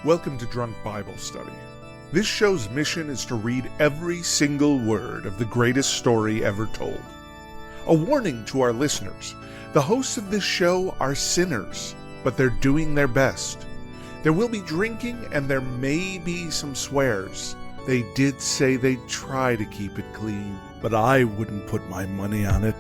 Welcome to Drunk Bible Study. This show's mission is to read every single word of the greatest story ever told. A warning to our listeners, the hosts of this show are sinners, but they're doing their best. There will be drinking and there may be some swears. They did say they'd try to keep it clean, but I wouldn't put my money on it.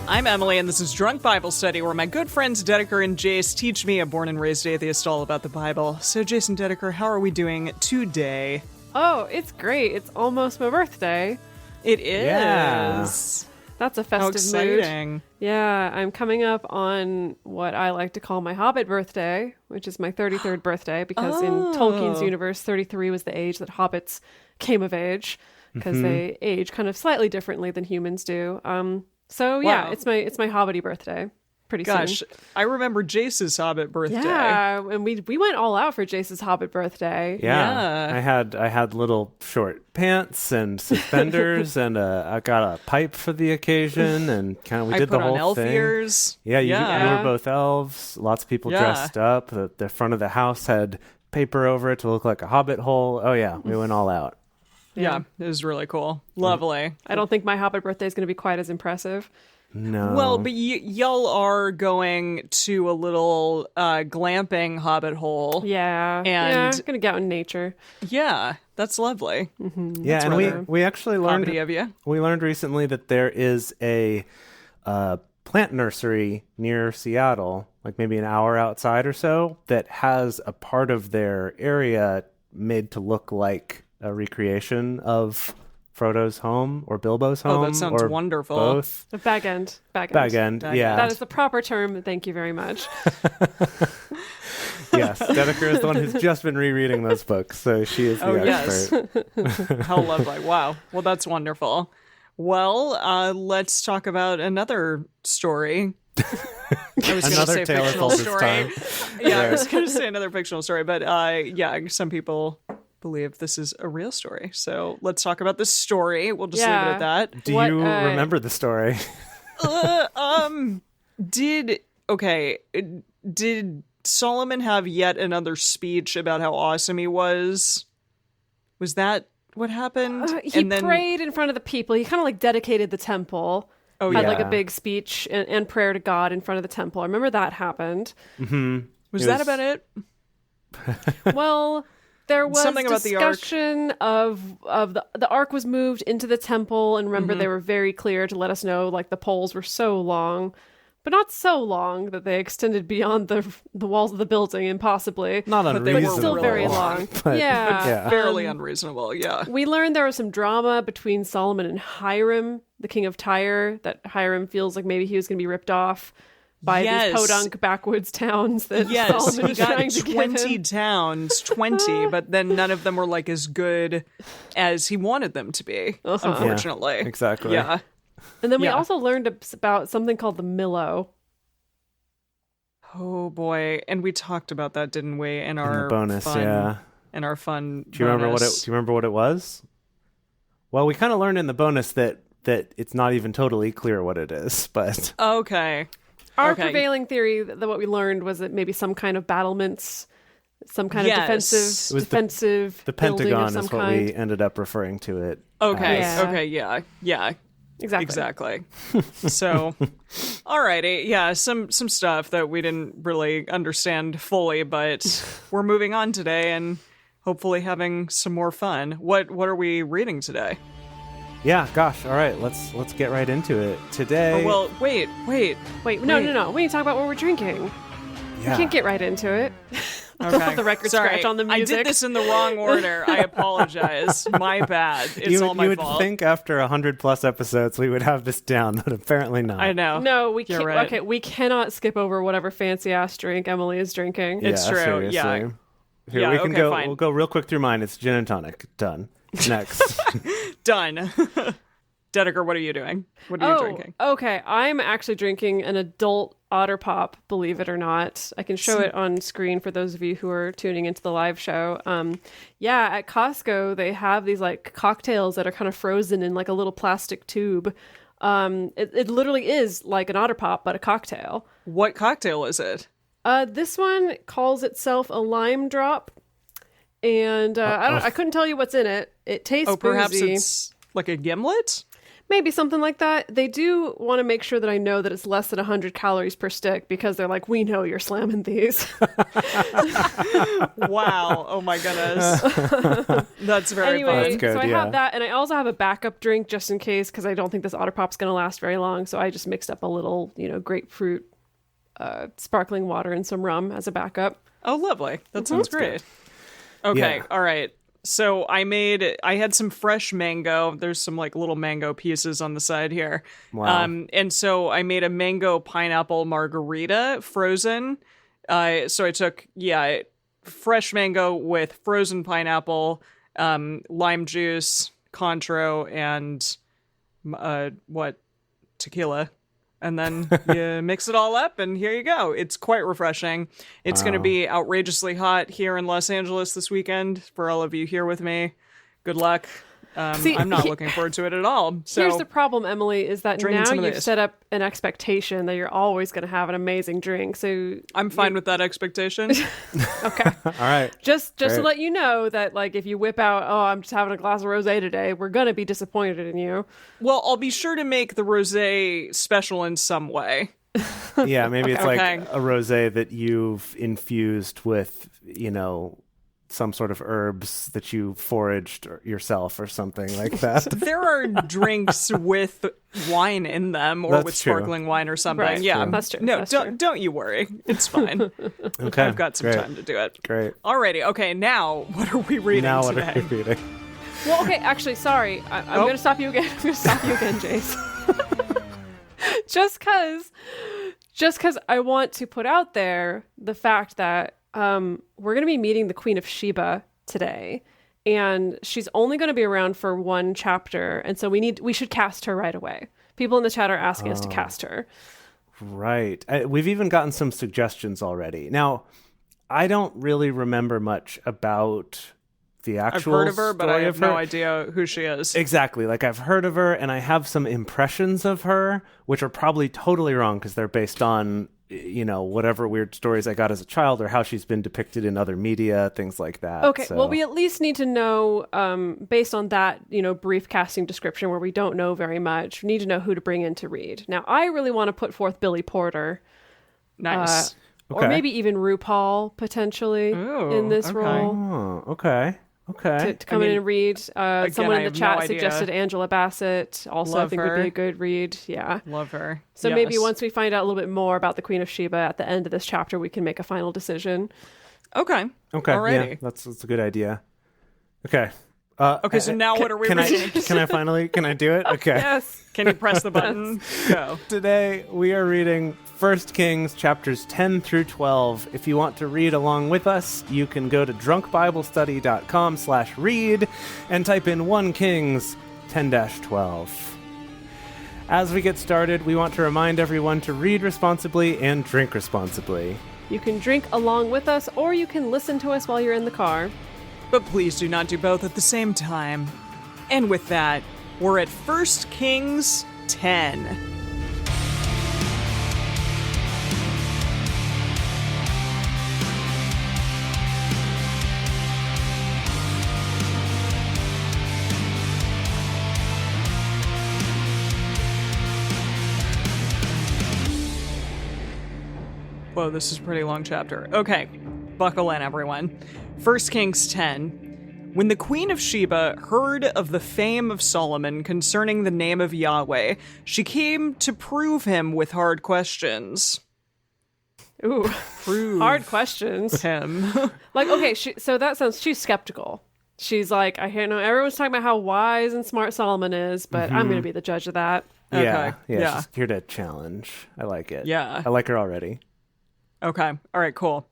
I'm Emily, and this is Drunk Bible Study, where my good friends Dedeker and Jace teach me, a born and raised atheist, all about the Bible. So, Jason, Dedeker, how are we doing today? Oh, it's great. It's almost my birthday. It is. Yeah. That's a festive How exciting. mood. Yeah, I'm coming up on what I like to call my Hobbit birthday, which is my 33rd birthday, because in Tolkien's universe, 33 was the age that hobbits came of age, because they age kind of slightly differently than humans do. So yeah, Wow. it's my Hobbity birthday. Pretty Gosh, soon. I remember Jace's Hobbit birthday. Yeah, and we went all out for Jace's Hobbit birthday. Yeah. I had little short pants and suspenders, and I got a pipe for the occasion, and we did the whole on elf thing. ears. Yeah, you Yeah. were both elves. Lots of people Yeah. dressed up. The front of the house had paper over it to look like a hobbit hole. Oh yeah, we went all out. Yeah, it was really cool. Lovely. I don't think my Hobbit birthday is going to be quite as impressive. No. Well, but y'all are going to a little glamping hobbit hole. Yeah, And- I'm gonna get out in nature. Yeah, that's lovely. yeah, and rather we actually learned Hobbity of you. we learned recently that there is a plant nursery near Seattle, like maybe an hour outside or so, that has a part of their area made to look like a recreation of Frodo's home or Bilbo's home. Oh, that sounds or wonderful. Both. The bag end. Bag end, yeah. That is the proper term. Thank you very much. Yes, Dedeker is the one who's just been rereading those books, so she is the expert. How lovely. Wow. Well, that's wonderful. Well, let's talk about another story. I was going to Another say tale of fictional Fulton's story. time. Yeah, I was going to say another fictional story, but yeah, some people believe this is a real story. So let's talk about this story. We'll just leave it at that. Do What, you remember the story? Did Solomon have yet another speech about how awesome he was? Was that what happened? He prayed in front of the people. He kind of like dedicated the temple. Oh, had yeah. like a big speech and prayer to God in front of the temple. I remember that happened. Was that about it? Well, there was Something about the ark. discussion of the ark was moved into the temple, and remember they were very clear to let us know like the poles were so long, but not so long that they extended beyond the walls of the building impossibly. Not But they unreasonable. were Still very long. But, Yeah. Fairly unreasonable, yeah. We learned there was some drama between Solomon and Hiram, the king of Tyre, that Hiram feels like maybe he was going to be ripped off by Yes. these podunk backwoods towns that Yes, Solomon he was got trying to give 20 him. towns, 20, but then none of them were like as good as he wanted them to be, unfortunately. Yeah, exactly. Yeah. And then we Yeah. also learned about something called the Millow. Oh boy, and we talked about that, didn't we? In our bonus, fun, yeah. In our fun. Do you remember bonus. Do you remember what it was? Well, we kind of learned in the bonus that it's not even totally clear what it is, but Okay. Our Okay. prevailing theory that what we learned was that maybe some kind of battlements, some kind of Yes. defensive It was defensive the building Pentagon of some is what kind. we ended up referring to it. Okay. Yeah. Okay. Yeah. Yeah. Exactly. So, alrighty. Yeah. Some stuff that we didn't really understand fully, but we're moving on today and hopefully having some more fun. What are we reading today? Yeah, gosh. All right, let's get right into it. Today. Oh, well, wait. Wait, no. We need to talk about what we're drinking. yeah. We can't get right into it. Okay. The record Sorry, scratch on the I music. did this in the wrong order. I apologize. My bad. It's all my you would fault. think after 100+ episodes we would have this down, but apparently not. I know. No, we You're can't. right. Okay, we cannot skip over whatever fancy ass drink Emily is drinking. It's true, Seriously. yeah. Here, Yeah, we can okay, go. fine. We'll go real quick through mine. It's gin and tonic. Done. Next. Done. Dedeker, what are you doing? What are you drinking? Okay. I'm actually drinking an adult Otter Pop, believe it or not. I can show it on screen for those of you who are tuning into the live show. At Costco, they have these like cocktails that are kind of frozen in like a little plastic tube. It literally is like an Otter Pop, but a cocktail. What cocktail is it? This one calls itself a lime drop. And I couldn't tell you what's in it. It tastes perhaps boozy. it's like a gimlet? Maybe something like that. They do want to make sure that I know that it's less than 100 calories per stick because they're like, we know you're slamming these. Wow. Oh my goodness. That's very Anyway, fun. That's good, so I yeah. have that, and I also have a backup drink just in case because I don't think this Otter Pop's going to last very long. So I just mixed up a little, grapefruit, sparkling water, and some rum as a backup. Oh, lovely. That sounds great. Okay. Yeah. All right. So I had some fresh mango. There's some like little mango pieces on the side here. Wow. And so I made a mango pineapple margarita frozen. So I took, fresh mango with frozen pineapple, lime juice, Cointreau, and tequila. And then you mix it all up, and here you go. It's quite refreshing. It's going to be outrageously hot here in Los Angeles this weekend for all of you here with me. Good luck. See, I'm not looking forward to it at all. So Here's the problem, Emily, is that drinking now some of you've this. set up an expectation that you're always going to have an amazing drink. So I'm fine with that expectation. okay. All right. Just to Great. let you know that, like, if you whip out, I'm just having a glass of rosé today, we're gonna be disappointed in you. Well, I'll be sure to make the rosé special in some way. Yeah, maybe it's like Okay. a rosé that you've infused with, some sort of herbs that you foraged yourself or something like that. There are drinks with wine in them, or That's with true. sparkling wine or something. Right. Yeah, That's true. No, That's don't true. don't you worry. It's fine. Okay. I've got some great. time to do it. Great. Alrighty. Okay. Now, what are we reading Now what today? are you reading? Well, okay, actually, sorry. I'm gonna stop you again. I'm gonna stop you again, Jace. Just because I want to put out there the fact that we're going to be meeting the Queen of Sheba today, and she's only going to be around for one chapter, and so we should cast her right away. People in the chat are asking us to cast her. Right. We've even gotten some suggestions already. Now, I don't really remember much about the I've actual heard of her, but I story have of her. no idea who she is. Exactly. Like, I've heard of her, and I have some impressions of her, which are probably totally wrong because they're based on, whatever weird stories I got as a child or how she's been depicted in other media, things like that. Okay, So- well, we at least need to know, based on that, brief casting description where we don't know very much, we need to know who to bring in to read. Now, I really want to put forth Billy Porter, Nice. or Okay. maybe even RuPaul, potentially, Ooh, in this okay. role. Oh, okay. Okay. To come in and read. Someone I in the have no chat idea. suggested Angela Bassett. Also, I Love think would be her. a good read. Yeah. Love her. So maybe Yes. once we find out a little bit more about the Queen of Sheba at the end of this chapter, we can make a final decision. Okay. Okay. Alrighty. Yeah, that's a good idea. Okay. Okay, so now what are we Can reading? can I do it? Okay. Yes. Can you press the button? Go. Today we are reading 1 Kings chapters 10 through 12. If you want to read along with us, you can go to drunkbiblestudy.com/read and type in 1 Kings 10-12. As we get started, we want to remind everyone to read responsibly and drink responsibly. You can drink along with us, or you can listen to us while you're in the car. But please do not do both at the same time. And with that, we're at 1 Kings 10. Whoa, this is a pretty long chapter. Okay, buckle in, everyone. 1 Kings 10. When the Queen of Sheba heard of the fame of Solomon concerning the name of Yahweh, she came to prove him with hard questions. Ooh, Prove hard questions. him. Like, okay, so that sounds, she's skeptical. She's like, I hear everyone's talking about how wise and smart Solomon is, but I'm going to be the judge of that. Yeah. Okay, yeah. She's here to challenge. I like it. Yeah. I like her already. Okay, all right, cool.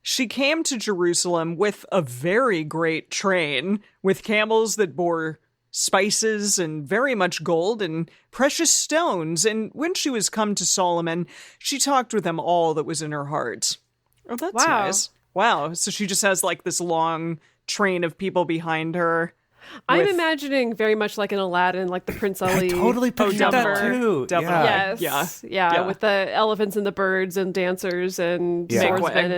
She came to Jerusalem with a very great train, with camels that bore spices and very much gold and precious stones. And when she was come to Solomon, she talked with him all that was in her heart. Oh, that's Wow. nice. Wow. So she just has like this long train of people behind her. I'm with- imagining very much like in Aladdin, like the Prince Ali. I totally pictured that Dumbo. too. Dumbo. Yeah. Yes. Yeah. Yeah. With the elephants and the birds and dancers and Yeah. swordsmen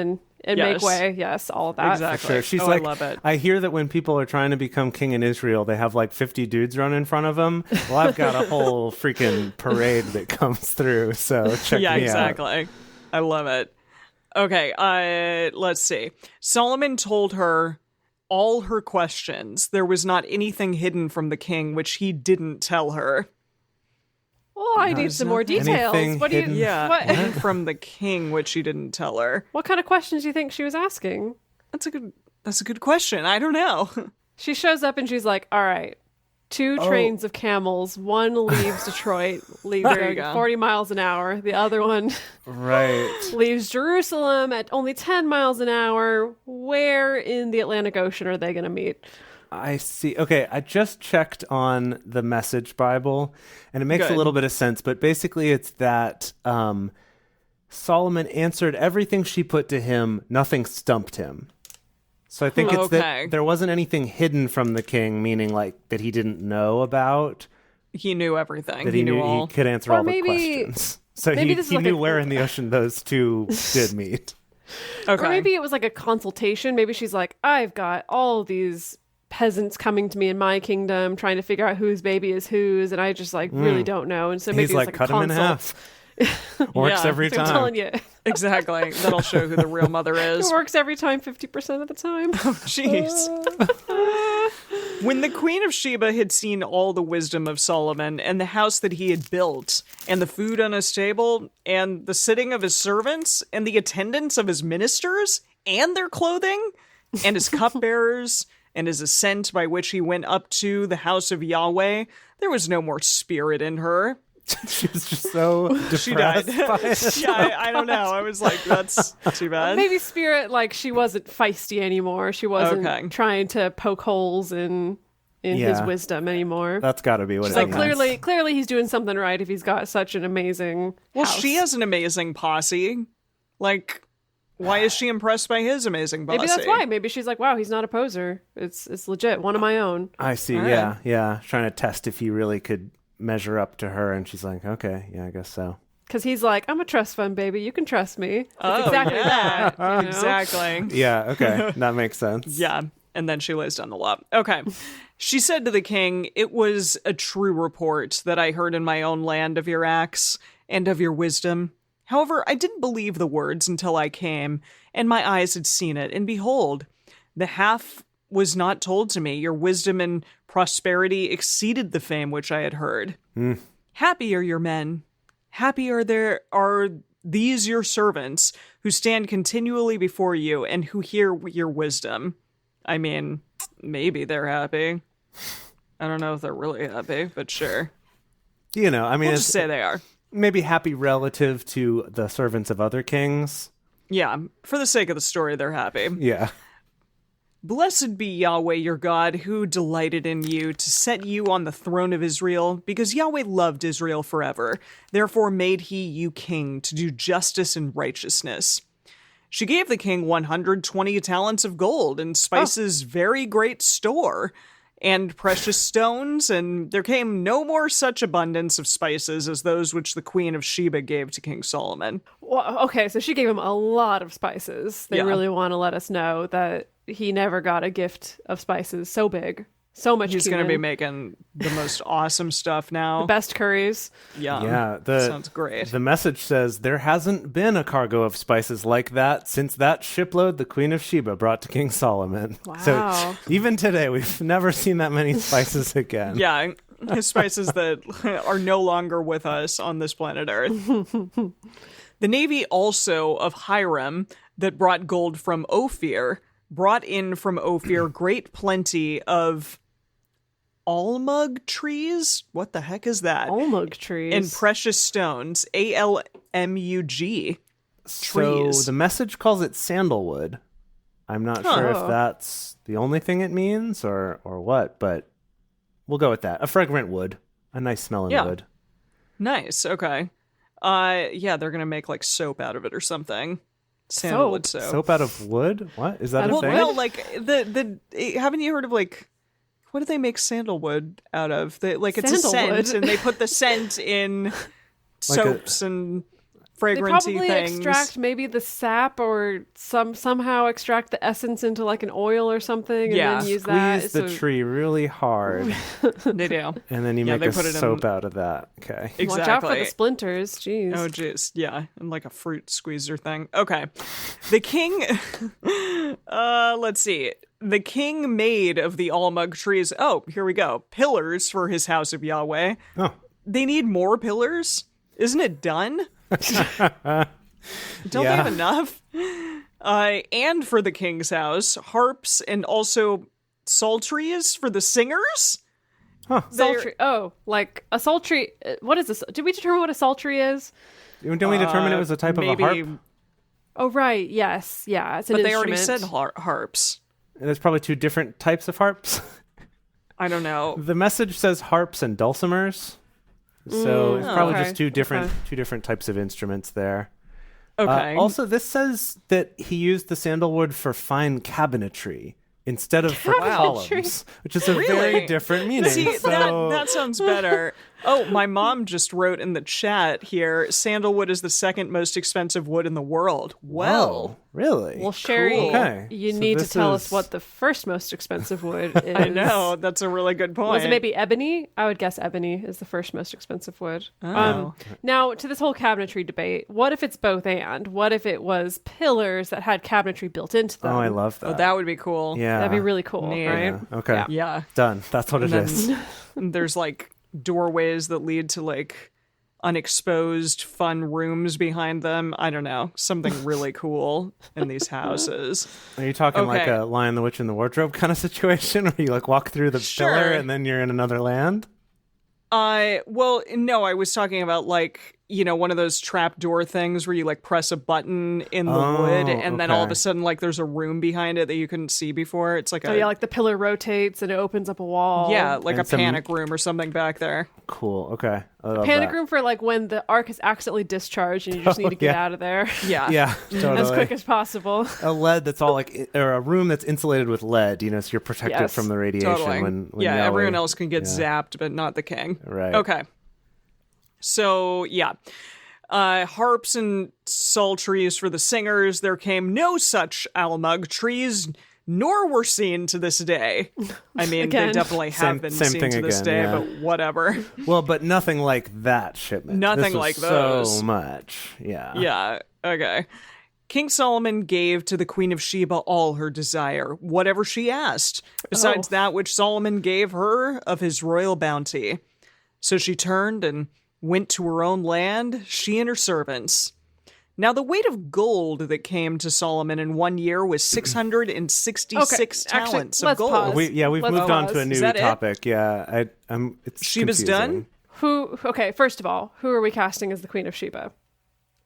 and Yes. make way. Yes, all of that. Exactly. Sure. She's Oh, like, I love it. I hear that when people are trying to become king in Israel, they have like 50 dudes run in front of them. Well, I've got a whole freaking parade that comes through. So check Yeah, me out. exactly. I love it. Okay, let's see. Solomon told her all her questions. There was not anything hidden from the king which he didn't tell her. Well, I need some more details. Anything What do you? hidden? Yeah, What, hidden from the king which he didn't tell her. what kind of questions do you think she was asking? That's a good question. I don't know. She shows up and she's like, "All right, 2 trains of camels. One leaves Detroit, leaves There you at go. 40 miles an hour. The other one Right. leaves Jerusalem at only 10 miles an hour. Where in the Atlantic Ocean are they going to meet?" I see. Okay, I just checked on the Message Bible, and it makes a Good. little bit of sense. But basically, it's that Solomon answered everything she put to him. Nothing stumped him. So I think it's Okay. that there wasn't anything hidden from the king, meaning like that he didn't know about. He knew everything. That he knew he all. could answer Or all the maybe- questions. So maybe he this is he like knew a- where in the ocean those two did meet. Okay. Or maybe it was like a consultation. Maybe she's like, "I've got all these peasants coming to me in my kingdom trying to figure out whose baby is whose, and I just like really don't know." And so maybe He's it's like, like cut a him in consult. half. Works Yeah. every So I'm time. telling you, Exactly. That'll show who the real mother it is. works every time, 50% of the time. Jeez. When the Queen of Sheba had seen all the wisdom of Solomon, and the house that he had built, and the food on his table, and the sitting of his servants, and the attendance of his ministers, and their clothing, and his cupbearers, and his ascent by which he went up to the house of Yahweh, there was no more spirit in her. She was just so depressed She died. by it. Yeah, I don't know. I was like, that's too bad. Maybe Spirit, like she wasn't feisty anymore. She wasn't Okay. trying to poke holes in his Yeah. wisdom anymore. That's got to be what She's it like, means. clearly he's doing something right if he's got such an amazing Well, house. she has an amazing posse. Like, why is she impressed by his amazing posse? Maybe that's why. Maybe she's like, "Wow, he's not a poser. It's legit. One of my own." I see. All Yeah, right. yeah. Trying to test if he really could measure up to her, and she's like, "Okay, yeah, I guess so." Because he's like, "I'm a trust fund baby. You can trust me." It's Oh, exactly yeah. that. you know? Exactly. Yeah. Okay, that makes sense. Yeah. And then she lays down the law. Okay. She said to the king, "It was a true report that I heard in my own land of your acts and of your wisdom. However, I didn't believe the words until I came, and my eyes had seen it. And behold, the half was not told to me. Your wisdom and prosperity exceeded the fame which I had heard. Happy are your men. Happy are these your servants who stand continually before you and who hear your wisdom." I mean, maybe they're happy. I don't know if they're really happy, but sure. You know, I mean, We'll it's just say they are. maybe happy relative to the servants of other kings. Yeah, for the sake of the story, they're happy. Yeah. Blessed be Yahweh your God, who delighted in you to set you on the throne of Israel, because Yahweh loved Israel forever. Therefore made he you king to do justice and righteousness. She gave the king 120 talents of gold and spices very great store, and precious stones, and there came no more such abundance of spices as those which the Queen of Sheba gave to King Solomon. Well, okay, so she gave him a lot of spices. They Yeah. really want to let us know that he never got a gift of spices so big, so much. He's going to cumin, be making the most awesome stuff now. the best curries. Yum. Yeah. Sounds great. The message says there hasn't been a cargo of spices like that since that shipload the Queen of Sheba brought to King Solomon. Wow. So even today, we've never seen that many spices again. Yeah, spices that are no longer with us on this planet Earth. The navy also of Hiram that brought gold from Ophir brought in from Ophir great plenty of almug trees. What the heck is that? Almug trees. And precious stones. ALMUG. So trees. the message calls it sandalwood. I'm not sure if Huh. that's the only thing it means or what, but we'll go with that. A fragrant wood. A nice smelling wood. Nice. Okay. Yeah, they're gonna make like soap out of it or something. Sandalwood soap. Soap out of wood? What? Is that a thing? Well, like the haven't you heard of like what do they make sandalwood out of? Like it's Sandalwood? a scent, and they put the scent in soaps and fragrancy They probably things. extract maybe the sap or somehow extract the essence into like an oil or something, and then use that. Squeeze the tree really hard, They do. and then you Yeah, make they a put it in- soap out of that. Okay. Exactly. Watch out for the splinters. Jeez. Oh, jeez. Yeah. And like a fruit squeezer thing. Okay. The king, let's see. The king made of the almug trees. Oh, here we go. Pillars for his house of Yahweh. Oh. They need more pillars? Isn't it done? Don't they have enough? And for the king's house, harps and also psalteries for the singers? Sultry. Oh, like a sultry. What is this? Did we determine what a sultry is? Didn't we determine it was a type of a harp? Oh, right. Yes. Yeah. It's an But they instrument. already said harps. And there's probably two different types of harps. I don't know. The message says harps and dulcimers. So it's probably okay. just two different types of instruments there. Okay. Also, this says that he used the sandalwood for fine cabinetry instead of for columns, which is a very different meaning. See, that sounds better. Oh, my mom just wrote in the chat here, sandalwood is the second most expensive wood in the world. Well, Whoa, really? Well, Sherry, Okay. you So need to this tell is- us what the first most expensive wood is. I know, that's a really good point. Was it maybe ebony? I would guess ebony is the first most expensive wood. Oh. Now, to this whole cabinetry debate, what if it's both and? What if it was pillars that had cabinetry built into them? Oh, I love that. Oh, that would be cool. Yeah. That'd be really cool, Neat. right? Yeah. Okay. Yeah. Done. That's what it And is. then there's like doorways that lead to like unexposed fun rooms behind them. I don't know. Something really cool in these houses. Are you talking like Okay. a Lion, the Witch, and the Wardrobe kind of situation where you like walk through the Sure. pillar and then you're in another land? Well, no, I was talking about like, you know, one of those trap door things where you like press a button in the wood and then all of okay. a sudden like there's a room behind it that you couldn't see before. It's like Oh, yeah, like the pillar rotates and it opens up a wall. yeah, like And a panic room or something back there. Cool. Okay. I love Panic that. room for like when the ark is accidentally discharged and you just need to get yeah. out of there Yeah. Yeah, totally. as quick as possible. A lead that's all like, or a room that's insulated with lead, you know, so you're protected Yes, from the radiation Totally. when yeah, Yahweh- everyone else can get yeah. zapped, but not the king. Right. Okay. So, yeah. Harps and psalteries for the singers. There came no such almug trees, nor were seen to this day. I mean, Again. they definitely have been Same seen thing to this again, day, yeah. but whatever. Well, but nothing like that shipment. Nothing This was like those. So much. Yeah. Yeah, okay. King Solomon gave to the Queen of Sheba all her desire, whatever she asked, besides that which Solomon gave her of his royal bounty. So she turned and went to her own land, she and her servants. Now the weight of gold that came to Solomon in 1 year was 666 Okay, actually, talents of let's gold. pause. We've Let's moved on to pause. a new Is that it? topic. Yeah. It's Sheba's confusing. done? Okay, first of all, who are we casting as the Queen of Sheba?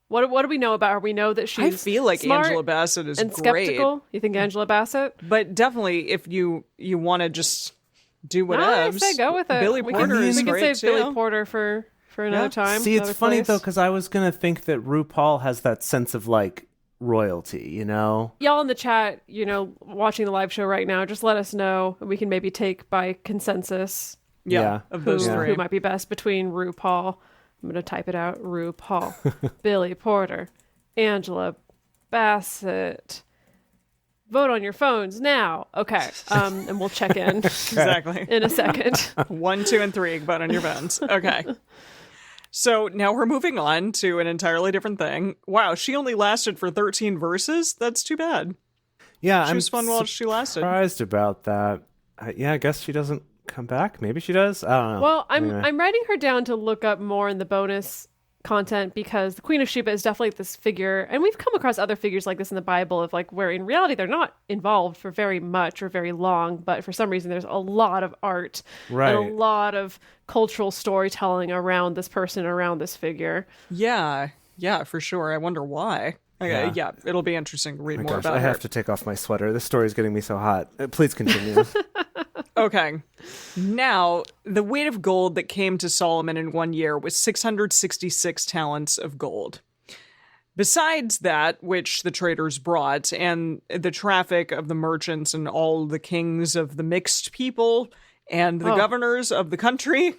What do we know about her? We know that she's I feel like smart Angela Bassett is and great. skeptical. You think Angela Bassett? But definitely, if you want to just do No, I whatever, say go with it. Billy we Porter can, is we can great save too. Billy Porter for another time. See, it's another funny place. though, because I was going to think that RuPaul has that sense of like royalty, you know? Y'all in the chat, you know, watching the live show right now, just let us know. We can maybe take by consensus Yeah, of those who three. might be best between RuPaul. I'm going to type it out. RuPaul, Billy Porter, Angela Bassett. Vote on your phones now. Okay. And we'll check in Exactly. in a second. 1, 2, and 3, but on your phones. Okay. So now we're moving on to an entirely different thing. Wow, she only lasted for 13 verses? That's too bad. Yeah, She I'm was fun while she lasted. surprised about that. Yeah, I guess she doesn't come back. Maybe she does. I don't know. Well, Anyway. I'm writing her down to look up more in the bonus content because the Queen of Sheba is definitely this figure, and we've come across other figures like this in the Bible of like where in reality they're not involved for very much or very long, but for some reason there's a lot of art Right. and a lot of cultural storytelling around this person, around this figure. Yeah, for sure. I wonder why. Okay, yeah, it'll be interesting to read Oh my more gosh, about I her. have to take off my sweater. This story is getting me so hot. Please continue. Okay. Now, the weight of gold that came to Solomon in 1 year was 666 talents of gold. Besides that, which the traders brought, and the traffic of the merchants and all the kings of the mixed people and the governors of the country.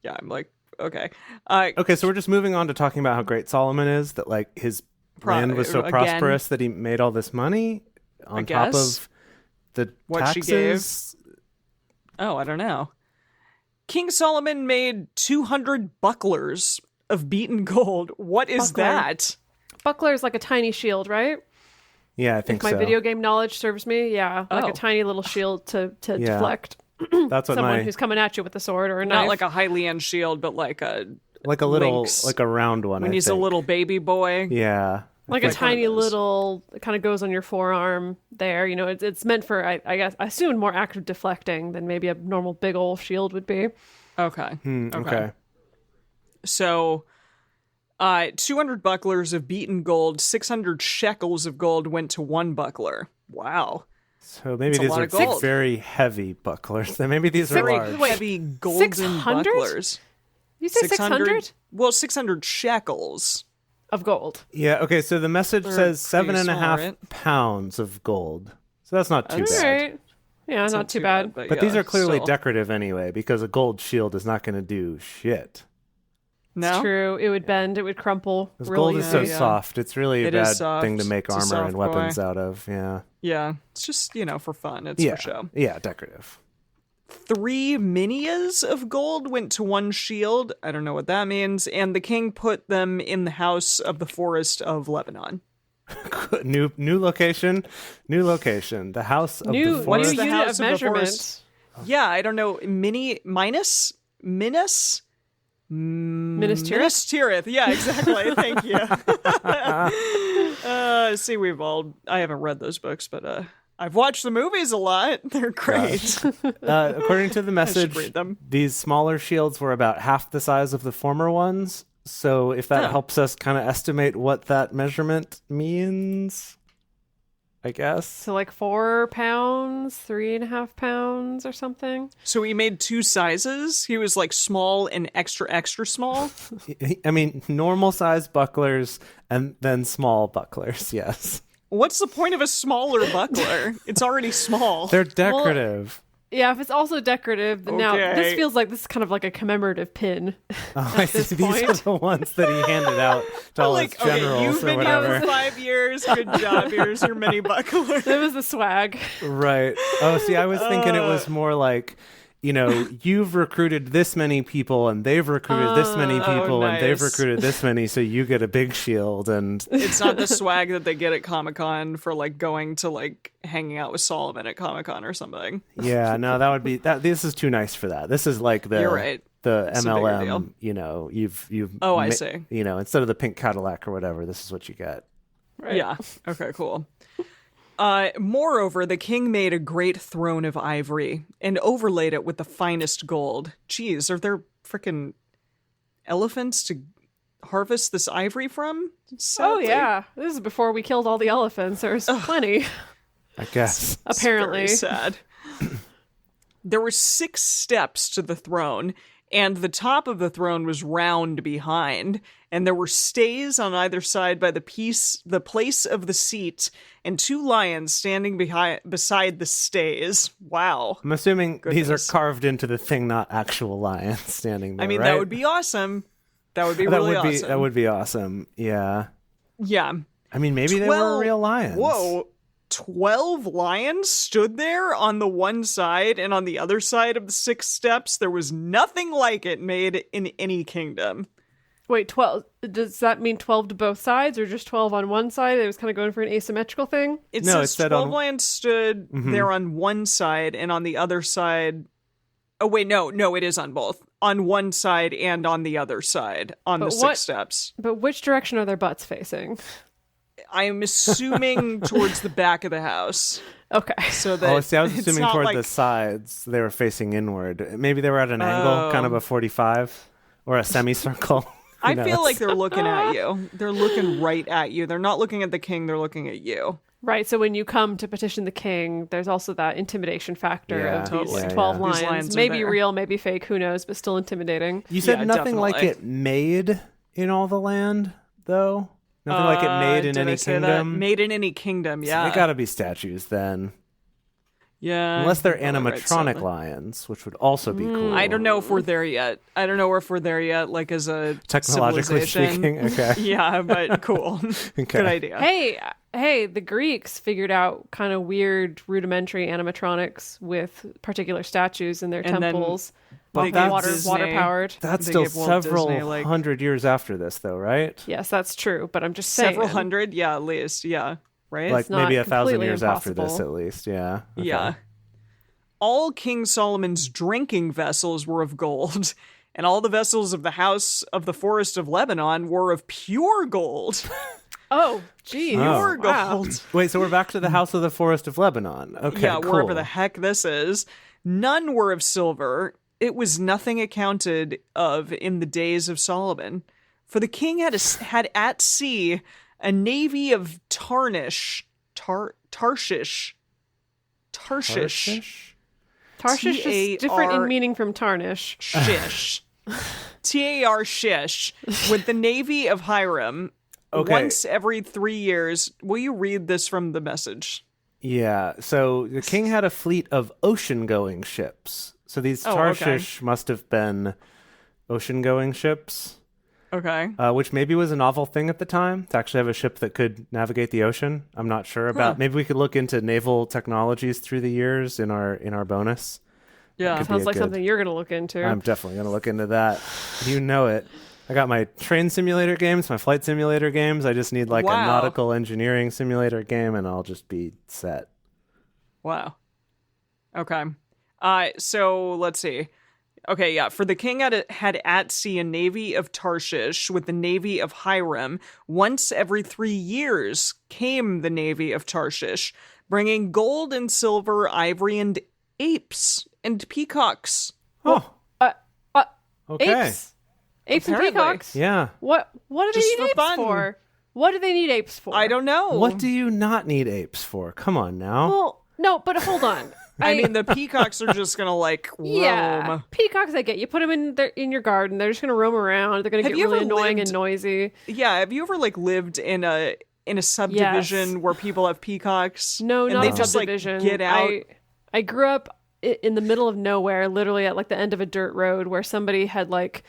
Yeah, I'm like, okay. Okay, so we're just moving on to talking about how great Solomon is, that like his land was so prosperous that he made all this money on top of the what taxes. She gave. Oh, I don't know. King Solomon made 200 bucklers of beaten gold. What is that? Buckler is like a tiny shield, right? Yeah, I think if my video game knowledge serves me. Yeah, like a tiny little shield to deflect that's what someone who's coming at you with a sword or a knife. Not like a Hylian shield, but like a little Link's, like a round one. When he's a little baby boy. Yeah. Like a tiny little, it kind of goes on your forearm there. You know, it's meant for, I guess, I assume more active deflecting than maybe a normal big old shield would be. Okay. Okay. So, 200 bucklers of beaten gold, 600 shekels of gold went to one buckler. Wow. So maybe these are very heavy bucklers. Then maybe these are large. Very heavy golden bucklers. You say 600? Well, 600 shekels. Of gold. Yeah, okay, so the message says 7.5 pounds of gold. So that's not too bad. Right. Yeah, not too bad. But these are clearly decorative anyway, because a gold shield is not going to do shit. No? It's true. It would bend. It would crumple. Because gold is so soft. It's really a bad thing to make It's armor and weapons out of. Yeah. Yeah. It's just, for fun. It's for show. Yeah, decorative. 3 minas of gold went to one shield. I don't know what that means. And the king put them in the house of the forest of Lebanon. new location. New location. The house of the forest. What's the house of measurement? Yeah, I don't know. Minas Tirith? Minas Tirith. Yeah, exactly. Thank you. See, I haven't read those books, but I've watched the movies a lot. They're great. According to the message, these smaller shields were about half the size of the former ones. So if that helps us kind of estimate what that measurement means, I guess. So like 4 pounds, 3.5 pounds or something. So he made 2 sizes. He was like small and extra, extra small. I mean, normal size bucklers and then small bucklers. Yes. What's the point of a smaller buckler? It's already small. They're decorative. Yeah, if it's also decorative, then now this feels like this is kind of like a commemorative pin. These are the ones that he handed out to all his generals you've been here for 5 years. Good job. Here's your mini buckler. It was the swag. Right. Oh, see, I was thinking it was more like, you've recruited this many people and they've recruited this many people and they've recruited this many, so you get a big shield. And it's not the swag that they get at Comic-Con for like going to like hanging out with Solomon at Comic-Con or something. Yeah, no, that would be that. This is too nice for that. This is like the You're right. The MLM. You've I see. Instead of the pink Cadillac or whatever, this is what you get. Right. Yeah. Okay. Cool. Moreover, the king made a great throne of ivory and overlaid it with the finest gold. Geez, are there frickin' elephants to harvest this ivory from? Sadly. Oh, yeah. This is before we killed all the elephants. There's plenty. I guess. Apparently. It's very sad. There were 6 steps to the throne, and the top of the throne was round behind, and there were stays on either side by the place of the seat, and 2 lions standing beside the stays. Wow. I'm assuming these are carved into the thing, not actual lions standing there. I mean, right? that would be awesome. That would be really awesome. That would be awesome. Yeah. Yeah. I mean, maybe they were real lions. Whoa. 12 lions stood there on the one side, and on the other side of the 6 steps, there was nothing like it made in any kingdom. Wait, 12. Does that mean 12 to both sides, or just 12 on one side? It was kind of going for an asymmetrical thing? It says 12 lions stood there on one side, and on the other side... Oh, wait, no, it is on both. On one side and on the other side, on the 6 steps. But which direction are their butts facing? I'm assuming towards the back of the house. Okay. So that I was assuming toward the sides. They were facing inward. Maybe they were at an angle, kind of a 45 or a semicircle. I feel knows? like they're looking at you. They're looking right at you. They're not looking at the king. They're looking at you. Right, so when you come to petition the king, there's also that intimidation factor Yeah, of totally. these 12 Yeah. lines. These lines are Maybe there. real, maybe fake, who knows, but still intimidating. You said Yeah, nothing like definitely. it made in all the land, though? Nothing like it made in did any I say kingdom? That? Made in any kingdom, yeah. They gotta be statues then. Yeah. Unless they're Well, right, animatronic so- lions, which would also be cool. I don't know if we're there yet. I don't know if we're there yet, like as a Technologically civilization. speaking, okay. Yeah, but cool. Good idea. Hey, the Greeks figured out kind of weird rudimentary animatronics with particular statues in their And then temples. But Like that's- water Disney- powered. That's They still gave Walt several Disney, like- hundred years after this, though, right? Yes, that's true, but I'm just saying. Several hundred, yeah, at least, yeah, right? Like not maybe 1,000 completely years after this, impossible. at least. Yeah. Okay. Yeah. All King Solomon's drinking vessels were of gold, and all the vessels of the house of the forest of Lebanon were of pure gold. Oh, geez. Pure Wow. gold. Wait, so we're back to the House of the Forest of Lebanon. Okay, Yeah, cool. wherever the heck this is. None were of silver. It was nothing accounted of in the days of Solomon. For the king had at sea a navy of Tarshish. Tarshish? Tarshish is different in meaning from tarnish. Shish. Tar Shish, with the navy of Hiram. Okay. Once every 3 years. Will you read this from the message? Yeah, so the king had a fleet of ocean-going ships. So these Oh, okay. Tarshish must have been ocean-going ships, Okay. which maybe was a novel thing at the time, to actually have a ship that could navigate the ocean. I'm not sure about. Maybe we could look into naval technologies through the years in our bonus. Yeah. Could be Sounds a like good- something you're going to look into. I'm definitely going to look into that. You know it. I got my train simulator games, my flight simulator games. I just need like Wow. a nautical engineering simulator game, and I'll just be set. Wow. Okay. So let's see. Okay, yeah. For the king had at sea a navy of Tarshish with the navy of Hiram. Once every 3 years came the navy of Tarshish, bringing gold and silver, ivory, and apes and peacocks. Oh, Uh, okay. Apes and Apparently. peacocks? Yeah. What do they Just need for apes fun. for? What do they need apes for? I don't know. What do you not need apes for? Come on now. Well, no, but hold on. I mean, the peacocks are just gonna like yeah, roam. peacocks. I get you. Put them in your garden. They're just gonna roam around. They're gonna Have get you really ever annoying lived- and noisy. Yeah. Have you ever like lived in a subdivision Yes. where people have peacocks? No, and not they a just subdivision. like get out. I grew up in the middle of nowhere, literally at like the end of a dirt road, where somebody had like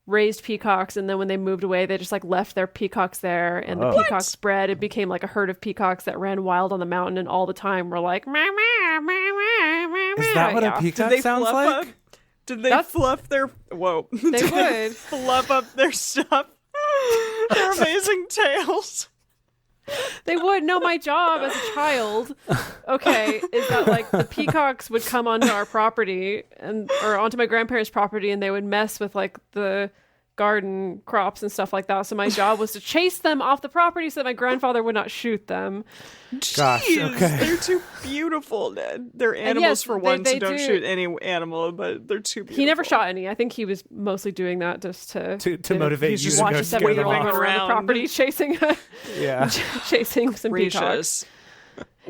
raised peacocks, and then when they moved away, they just like left their peacocks there, and the peacocks bred. It became like a herd of peacocks that ran wild on the mountain, and all the time were like, "Meow, meow, meow, meow, meow, Is that what yeah. a Did peacock they sounds fluff like? up? Did they That's- fluff their? Whoa! They Did would. fluff up their stuff. Their amazing tails. They would. No, my job as a child, okay, is that like the peacocks would come onto our property or onto my grandparents' property, and they would mess with like the garden crops and stuff like that. So my job was to chase them off the property so that my grandfather would not shoot them. Gosh, Jeez, okay. they're too beautiful. Ned. They're animals yes, for they- one, so they don't do- shoot any animal. But they're too beautiful. He never shot any. I think he was mostly doing that just to motivate He's you just to watch go a scare 7-year-old them run off. around the property chasing Yeah. chasing some peacocks. Gracious.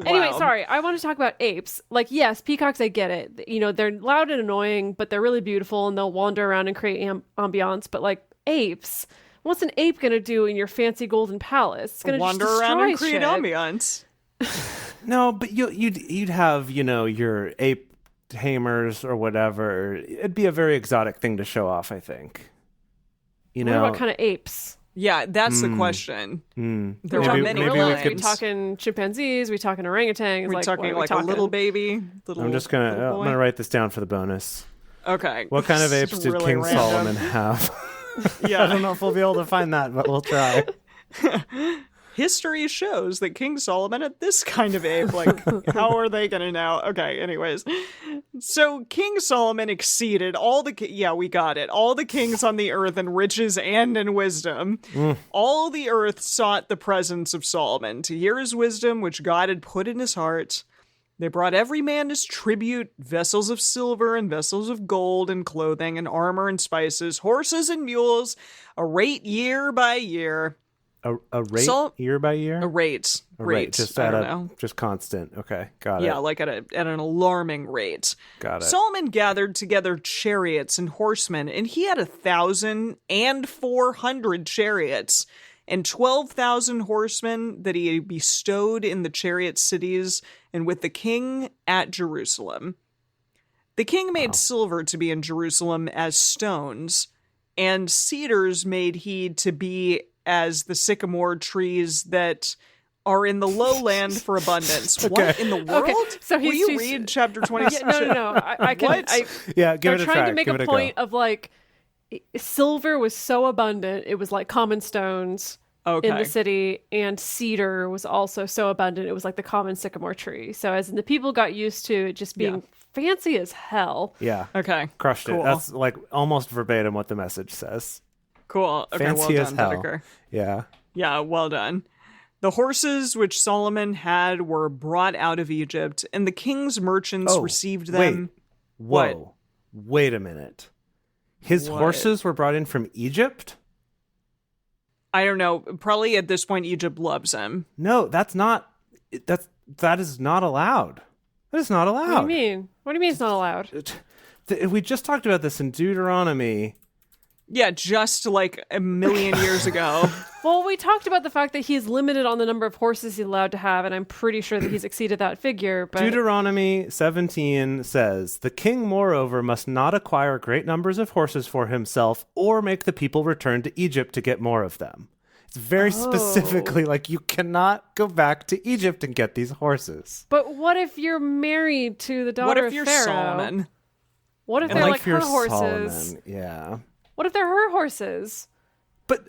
Anyway, Wow. sorry. I want to talk about apes. Like, yes, peacocks, I get it. You know, they're loud and annoying, but they're really beautiful, and they'll wander around and create ambiance. But like apes, what's an ape gonna do in your fancy golden palace? It's gonna Wander just around and destroy create shit. ambiance. No, but you'd have, your ape tamers or whatever. It'd be a very exotic thing to show off, I think. What about kind of apes? Yeah, that's the question. There We are talking many maybe we gorillas, kinds. we talking chimpanzees, we talking orangutans. We're like, talking what are we like talking? a little baby. Little, I'm just gonna little I'm boy? gonna write this down for the bonus. Okay. What kind of This is apes did really King random. Solomon have? I Yeah. don't know if we'll be able to find that, but we'll try. History shows that King Solomon had this kind of ape. Like, how are they gonna know? Okay, anyways. So King Solomon exceeded all the we got it. All the kings on the earth in riches and in wisdom. All the earth sought the presence of Solomon to hear his wisdom, which God had put in his heart. They brought every man his tribute, vessels of silver and vessels of gold and clothing and armor and spices, horses and mules, a rate year by year. A rate year by year? A rate. Just I don't know. Just constant. Okay, got it. Yeah, like at an alarming rate. Got it. Solomon gathered together chariots and horsemen, and he had 1,400 chariots and 12,000 horsemen that he bestowed in the chariot cities and with the king at Jerusalem. The king made silver to be in Jerusalem as stones, and cedars made he to be as the sycamore trees that are in the lowland for abundance. What in the world? Okay, so Will you read chapter 26? No. I can. What? Yeah, give it a try. They're trying to make Give a it point go. of like silver was so abundant, it was like common stones in the city, and cedar was also so abundant, it was like the common sycamore tree. So as in the people got used to it just being fancy as hell. Yeah. Okay. Crushed cool. it. That's like almost verbatim what the message says. Cool. Okay, Fancy well as done, hell. Dedeker. Yeah. Yeah, well done. The horses which Solomon had were brought out of Egypt, and the king's merchants received them. Wait. Whoa. Wait a minute. His horses were brought in from Egypt? I don't know. Probably at this point, Egypt loves him. No, that is not allowed. That is not allowed. What do you mean? What do you mean it's not allowed? We just talked about this in Deuteronomy. Yeah, just like a million years ago. Well, we talked about the fact that he's limited on the number of horses he's allowed to have, and I'm pretty sure that he's exceeded that figure. But Deuteronomy 17 says, "The king, moreover, must not acquire great numbers of horses for himself or make the people return to Egypt to get more of them." It's very specifically like you cannot go back to Egypt and get these horses. But what if you're married to the daughter What of if you're Pharaoh? Solomon? What if And they're like like if you're her horses? Solomon, yeah. What if they're her horses? But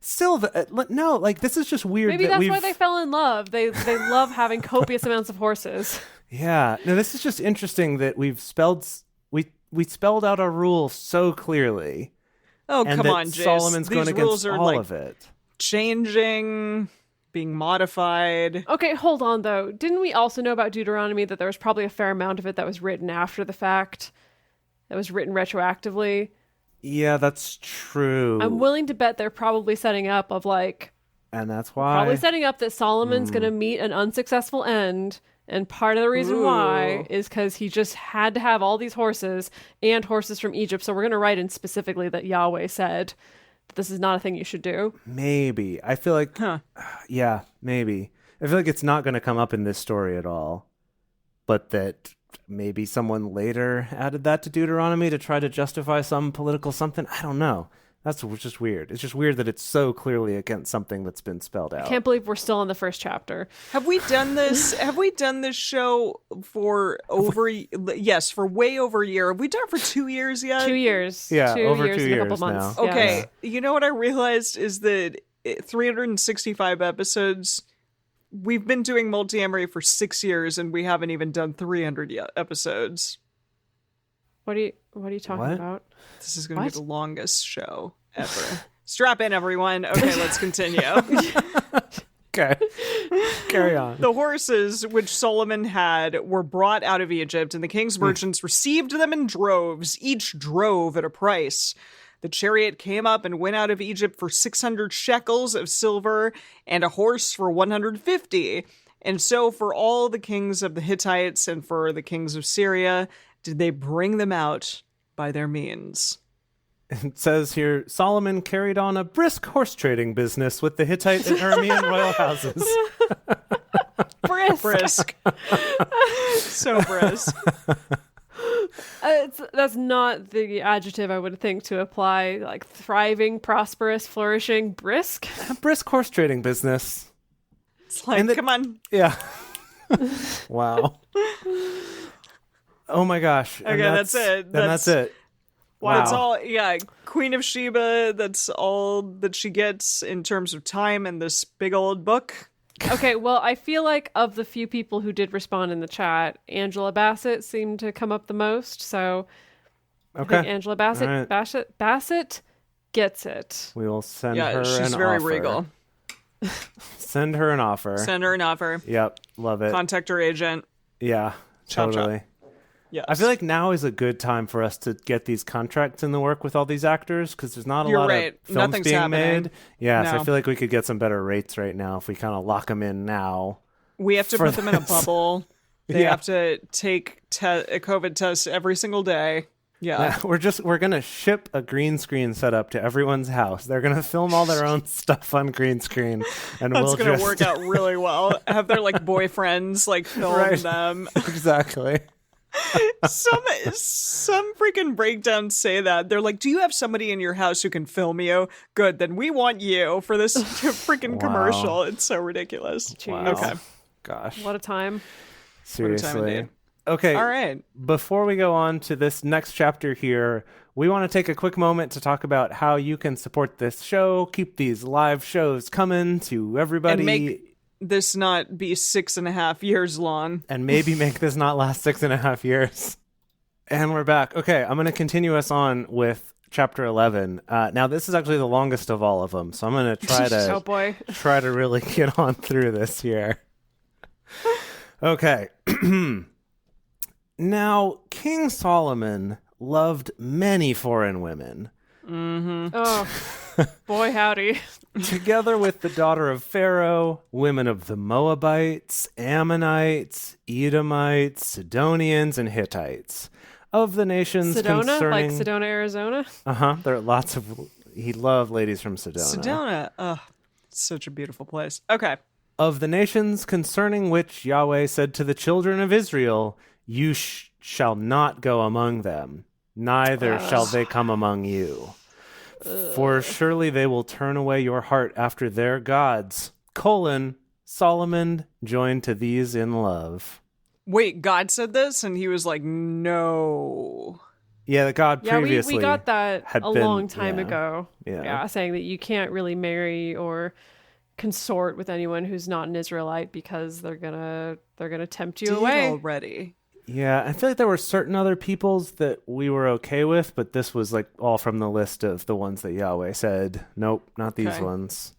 still, no, like this is just weird. Maybe that's why they fell in love. They love having copious amounts of horses. Yeah, no, this is just interesting that we spelled out our rule so clearly. Oh, and come that on, Jace. Solomon's These going rules against are all like of it. changing, being modified. Okay, hold on though. Didn't we also know about Deuteronomy that there was probably a fair amount of it that was written after the fact? That was written retroactively? Yeah, that's true. I'm willing to bet they're probably setting up of like... And that's why... Probably setting up that Solomon's going to meet an unsuccessful end. And part of the reason why is because he just had to have all these horses and horses from Egypt. So we're going to write in specifically that Yahweh said that this is not a thing you should do. Maybe. I feel like... Yeah, maybe. I feel like it's not going to come up in this story at all. But that... maybe someone later added that to Deuteronomy to try to justify some political something. I don't know. That's just weird. It's just weird that it's so clearly against something that's been spelled out. I can't believe we're still in the first chapter. Have we done this? Have we done this show for over? Yes, for way over a year. Have we done it for 2 years yet? 2 years. Yeah, 2 over years 2 and a years couple months. now. Okay, Yeah. you know what I realized is that 365 episodes. We've been doing Multiamory for 6 years, and we haven't even done 300 episodes. What are you talking about? This is going to be the longest show ever. Strap in, everyone. Okay, let's continue. Okay. Carry on. The horses which Solomon had were brought out of Egypt, and the king's merchants received them in droves, each drove at a price. The chariot came up and went out of Egypt for 600 shekels of silver, and a horse for 150. And so for all the kings of the Hittites and for the kings of Syria, did they bring them out by their means. It says here, Solomon carried on a brisk horse trading business with the Hittite and Aramean royal houses. Brisk. So brisk. That's not the adjective I would think to apply. Like thriving, prosperous, flourishing, brisk. A brisk horse trading business. It's like, come on. Yeah. Wow. Oh my gosh. Okay, that's it. That's it. Wow. That's all, yeah. Queen of Sheba, that's all that she gets in terms of time in this big old book. Okay, well, I feel like of the few people who did respond in the chat, Angela Bassett seemed to come up the most. So I think Angela Bassett, right. Bassett gets it. We will send her she's an very offer. regal. Send her an offer. Send her an offer. Yep, love it. Contact her agent. Yeah, Chop, totally. chop. Yes. I feel like now is a good time for us to get these contracts in the work with all these actors because there's not a You're lot right. of films Nothing's being happening. made. Yeah, so No. I feel like we could get some better rates right now if we kind of lock them in now. We have to for put them in a this. bubble. They Yeah. have to take a COVID test every single day. Yeah. We're gonna ship a green screen setup to everyone's house. They're gonna film all their own stuff on green screen, and That's we'll gonna just work out really well. Have their like boyfriends like film Right. them. exactly. Some freaking breakdowns say that. They're like, do you have somebody in your house who can film you? Good, then we want you for this freaking Wow. commercial. It's so ridiculous. Wow. Okay. Gosh, What a time. seriously. indeed. Okay, All right. before we go on to this next chapter here, we want to take a quick moment to talk about how you can support this show, keep these live shows coming to everybody, And make this not be 6.5 years long. and maybe make this not last 6.5 years. And we're back. Okay, I'm going to continue us on with chapter 11. Now, this is actually the longest of all of them, so I'm going to try Oh to boy. try to really get on through this here. Okay. Now, King Solomon loved many foreign women, Oh, boy, howdy. together with the daughter of Pharaoh, women of the Moabites, Ammonites, Edomites, Sidonians, and Hittites. Of the nations Sedona, concerning... like Sedona, Arizona. There are lots of... He loved ladies from Sedona. Sedona. Ugh, such a beautiful place. Okay. Of the nations concerning which Yahweh said to the children of Israel, you shall not go among them, neither shall they come among you. For surely they will turn away your heart after their gods. Solomon joined to these in love. Wait, God said this, and he was like, no. Yeah, the God Yeah, previously we got that had a been- long time yeah. ago. Yeah. Saying that you can't really marry or consort with anyone who's not an Israelite because they're gonna tempt you Did away. already. Yeah, I feel like there were certain other peoples that we were okay with, but this was like all from the list of the ones that Yahweh said, nope, not these Okay. ones.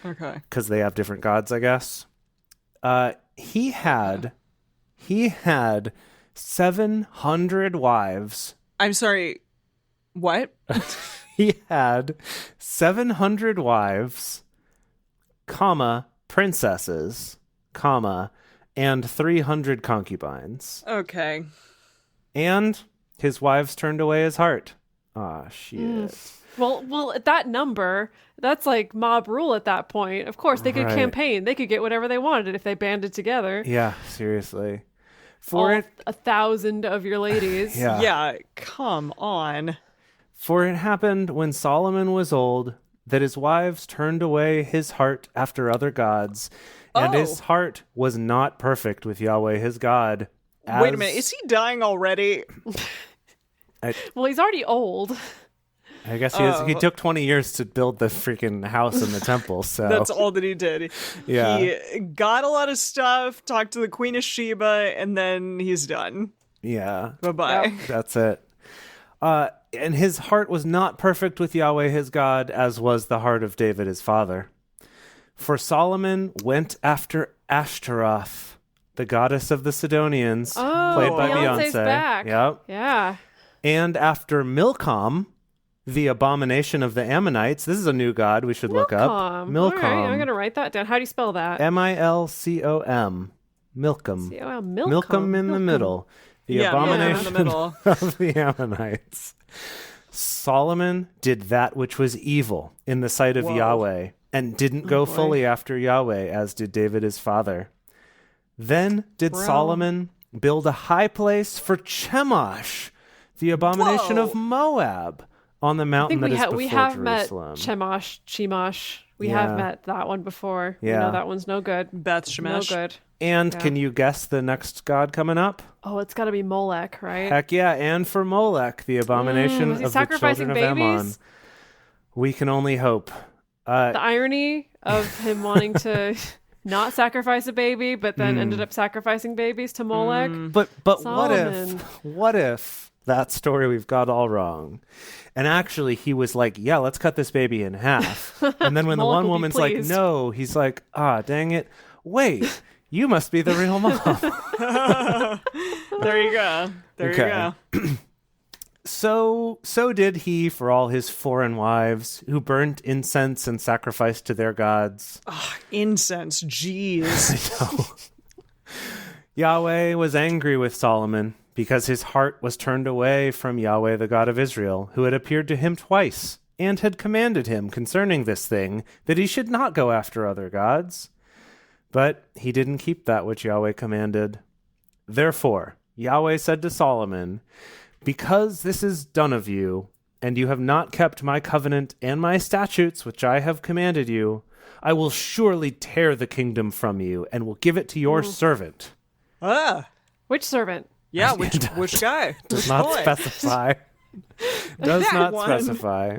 Okay. Because they have different gods, I guess. He had 700 wives. I'm sorry. What? He had 700 wives, princesses, and 300 concubines. Okay. And his wives turned away his heart. Ah, shit. Well, at that number, that's like mob rule at that point. Of course, they could Right. campaign. They could get whatever they wanted if they banded together. Yeah, seriously. All For it, 1,000 of your ladies. yeah. Yeah, come on. For it happened when Solomon was old that his wives turned away his heart after other gods, and Oh. his heart was not perfect with Yahweh his God. Wait a minute. Is he dying already? Well, he's already old. I guess he took 20 years to build the freaking house and the temple, so That's all that he did. Yeah. He got a lot of stuff, talked to the Queen of Sheba, and then he's done. yeah, Bye-bye. Yep. that's it. And his heart was not perfect with Yahweh his God, as was the heart of David his father. For Solomon went after Ashtaroth, the goddess of the Sidonians, Oh, played by Beyonce's Beyonce. back. Yep. Yeah. And after Milcom, the abomination of the Ammonites. This is a new god we should look up. Milcom. All right, I'm going to write that down. How do you spell that? Milcom. Milcom. Milcom in the middle. The Yeah, abomination in the middle. of the Ammonites. Solomon did that which was evil in the sight of Whoa. Yahweh, and didn't go boy. fully after Yahweh, as did David his father. Then did Bro. Solomon build a high place for Chemosh, the abomination Whoa. of Moab, on the I mountain think that is we before have met Jerusalem. Chemosh. We Yeah. have met that one before. We Yeah. know that one's no good. Beth No Shemesh. good. And Yeah. can you guess the next god coming up? Oh, it's got to be Molech, right? Heck yeah, and for Molech, the abomination was he of the sacrificing children of Ammon. babies? We can only hope. The irony of him wanting to not sacrifice a baby, but then ended up sacrificing babies to Molech. But Solomon. what if that story we've got all wrong. And actually, he was like, yeah, let's cut this baby in half. And then when the one woman's like, no, he's like, dang it. Wait, you must be the real mom. There you go. There you go. So did he for all his foreign wives who burnt incense and sacrificed to their gods. Incense, jeez. I know. Yahweh was angry with Solomon because his heart was turned away from Yahweh, the God of Israel, who had appeared to him twice and had commanded him concerning this thing, that he should not go after other gods. But he didn't keep that which Yahweh commanded. Therefore, Yahweh said to Solomon, because this is done of you, and you have not kept my covenant and my statutes which I have commanded you, I will surely tear the kingdom from you and will give it to your servant. Which servant? Yeah, which guy? Does not specify. Does not one. specify.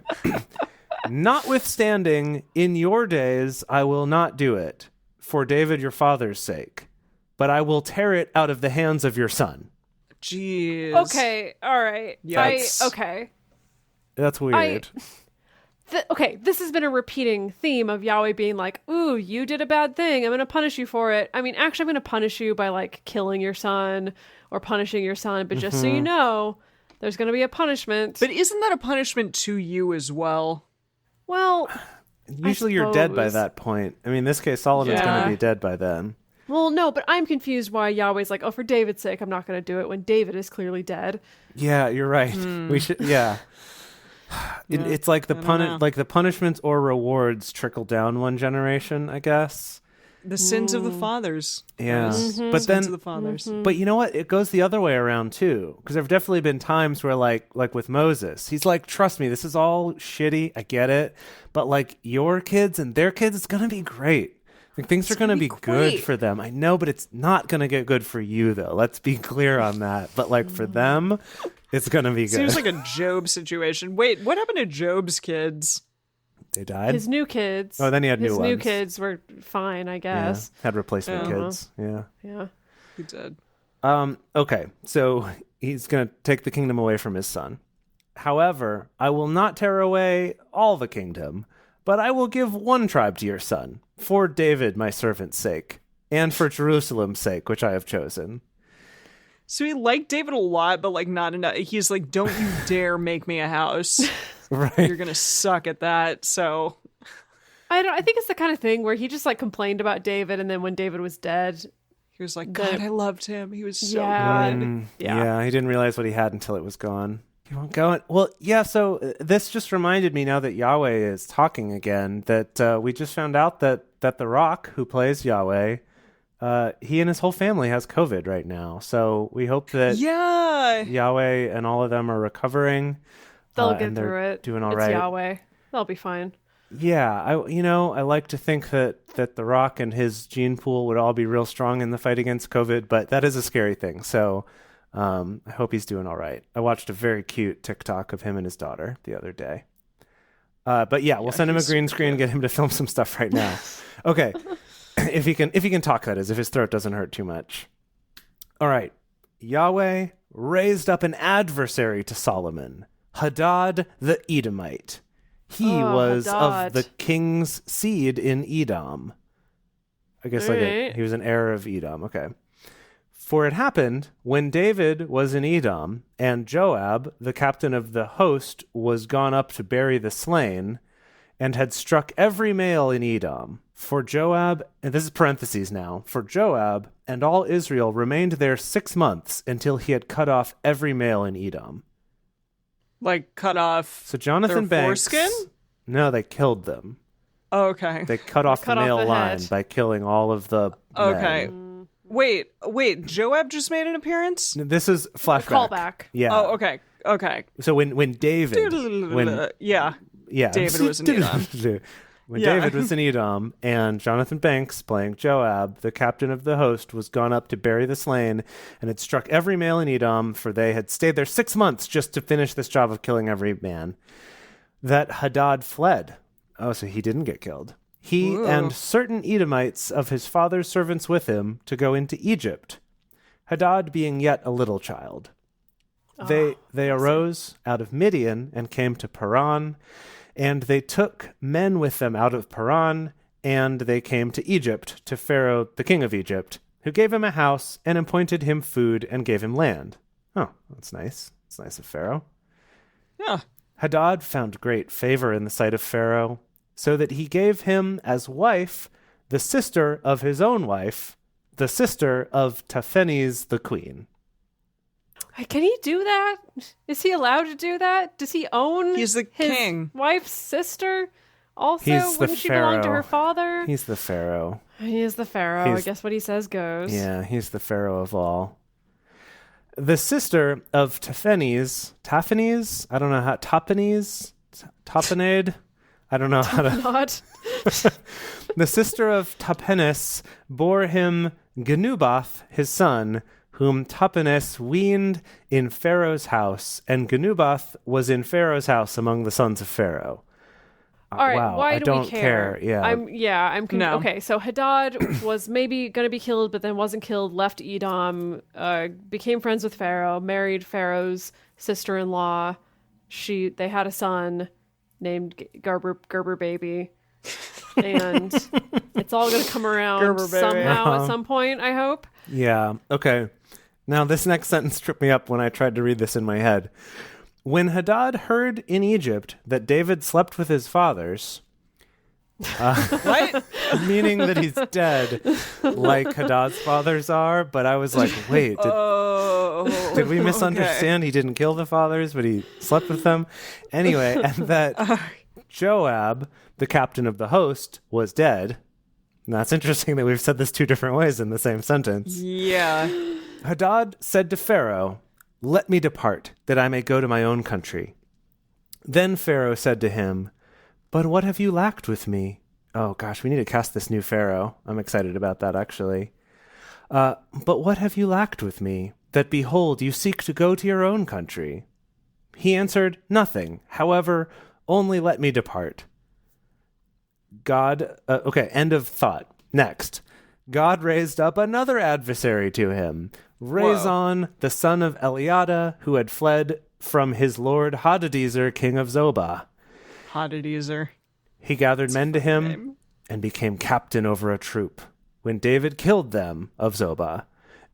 Notwithstanding, in your days I will not do it, for David your father's sake, but I will tear it out of the hands of your son. Jeez. Okay, all right. Yikes. Okay. That's weird. Okay, this has been a repeating theme of Yahweh being like, ooh, you did a bad thing. I'm going to punish you for it. I mean, actually, I'm going to punish you by, like, killing your son or punishing your son. But just so you know, there's going to be a punishment. But isn't that a punishment to you as well? Well, Usually you're dead by that point. I mean, in this case, Solomon's going to be dead by then. Well, no, but I'm confused why Yahweh's like, oh, for David's sake, I'm not going to do it when David is clearly dead. Yeah, you're right. We should, it's like the punishments or rewards trickle down one generation, I guess. The sins of the fathers. Yeah. Mm-hmm. But then Sins of the fathers. But you know what? It goes the other way around too. Because there have definitely been times where like with Moses, he's like, trust me, this is all shitty. I get it. But like your kids and their kids, it's gonna be great. Like, things are going to be good for them. I know, but it's not going to get good for you, though. Let's be clear on that. But, like, for them, it's going to be good. Seems like a Job situation. Wait, what happened to Job's kids? They died? His new kids. Oh, then he had new ones. His new kids were fine, I guess. Yeah. Had replacement kids. Yeah. Yeah. He did. Okay, so he's going to take the kingdom away from his son. However, I will not tear away all the kingdom, but I will give one tribe to your son, for David, my servant's sake, and for Jerusalem's sake, which I have chosen. So he liked David a lot, but like not enough. He's like, don't you dare make me a house. Right. You're going to suck at that. So I think it's the kind of thing where he just like complained about David, and then when David was dead, he was like, God, I loved him. He was so good. Yeah, he didn't realize what he had until it was gone. You won't go. Well, yeah, so this just reminded me now that Yahweh is talking again, that we just found out that The Rock, who plays Yahweh, he and his whole family has COVID right now. So we hope that Yahweh and all of them are recovering. They'll get through it. Doing all it's right. Yahweh. They'll be fine. Yeah, I like to think that The Rock and his gene pool would all be real strong in the fight against COVID, but that is a scary thing. So I hope he's doing all right. I watched a very cute TikTok of him and his daughter the other day. But yeah, we'll send him a green screen, get him to film some stuff right now. Okay. If he can talk, that is, if his throat doesn't hurt too much. All right. Yahweh raised up an adversary to Solomon, Hadad the Edomite. He was Hadad. of the king's seed in Edom. I guess he was an heir of Edom. Okay. For it happened, when David was in Edom, and Joab, the captain of the host, was gone up to bury the slain, and had struck every male in Edom. For Joab, and this is parentheses now, for Joab and all Israel remained there 6 months until he had cut off every male in Edom. Like cut off So Jonathan their Banks... foreskin? No, they killed them. Oh, okay. They cut off the male line head. by killing all of the Okay. men. Wait, Joab just made an appearance? This is flashback. Callback. Yeah. Oh, okay. So when David... Yeah. David was in Edom. When David was in Edom, and Jonathan Banks, playing Joab, the captain of the host, was gone up to bury the slain, and had struck every male in Edom, for they had stayed there 6 months just to finish this job of killing every man, that Hadad fled. Oh, so he didn't get killed. He and certain Edomites of his father's servants with him to go into Egypt, Hadad being yet a little child. They arose out of Midian and came to Paran, and they took men with them out of Paran, and they came to Egypt, to Pharaoh, the king of Egypt, who gave him a house and appointed him food and gave him land. Oh, that's nice. It's nice of Pharaoh. Yeah. Hadad found great favor in the sight of Pharaoh, so that he gave him as wife the sister of his own wife, the sister of Taphenes the queen. Can he do that? Is he allowed to do that? Does he own He's the his king. wife's sister? Also, He's the wouldn't she belong to pharaoh. her father? He's the pharaoh. He is the pharaoh. I He's- guess what he says goes. Yeah, he's the pharaoh of all. The sister of Taphenes, I don't know how, Tapenade? I don't know how to... Not. The sister of Tapenes bore him Genubath, his son, whom Tapenes weaned in Pharaoh's house, and Genubath was in Pharaoh's house among the sons of Pharaoh. All right, wow, why I do don't we care? Yeah. No. Okay, so Hadad was maybe going to be killed, but then wasn't killed, left Edom, became friends with Pharaoh, married Pharaoh's sister-in-law. They had a son named Gerber Baby. And it's all going to come around Gerber Baby. somehow at some point, I hope. Yeah, okay. Now, this next sentence tripped me up when I tried to read this in my head. When Hadad heard in Egypt that David slept with his fathers, What? meaning that he's dead, like Hadad's fathers are, but I was like, wait, did we misunderstand? He didn't kill the fathers, but he slept with them? Anyway, and that Joab, the captain of the host, was dead. And that's interesting that we've said this two different ways in the same sentence. Yeah. Hadad said to Pharaoh, "Let me depart, that I may go to my own country." Then Pharaoh said to him, "But what have you lacked with me?" Oh gosh, we need to cast this new Pharaoh. I'm excited about that, actually. But what have you lacked with me, that behold, you seek to go to your own country? He answered, "Nothing. However, only let me depart." End of thought. Next. God raised up another adversary to him, Rezon, the son of Eliada, who had fled from his lord Hadadezer, king of Zobah. Hadadezer. He gathered men to him and became captain over a troop, when David killed them of Zobah.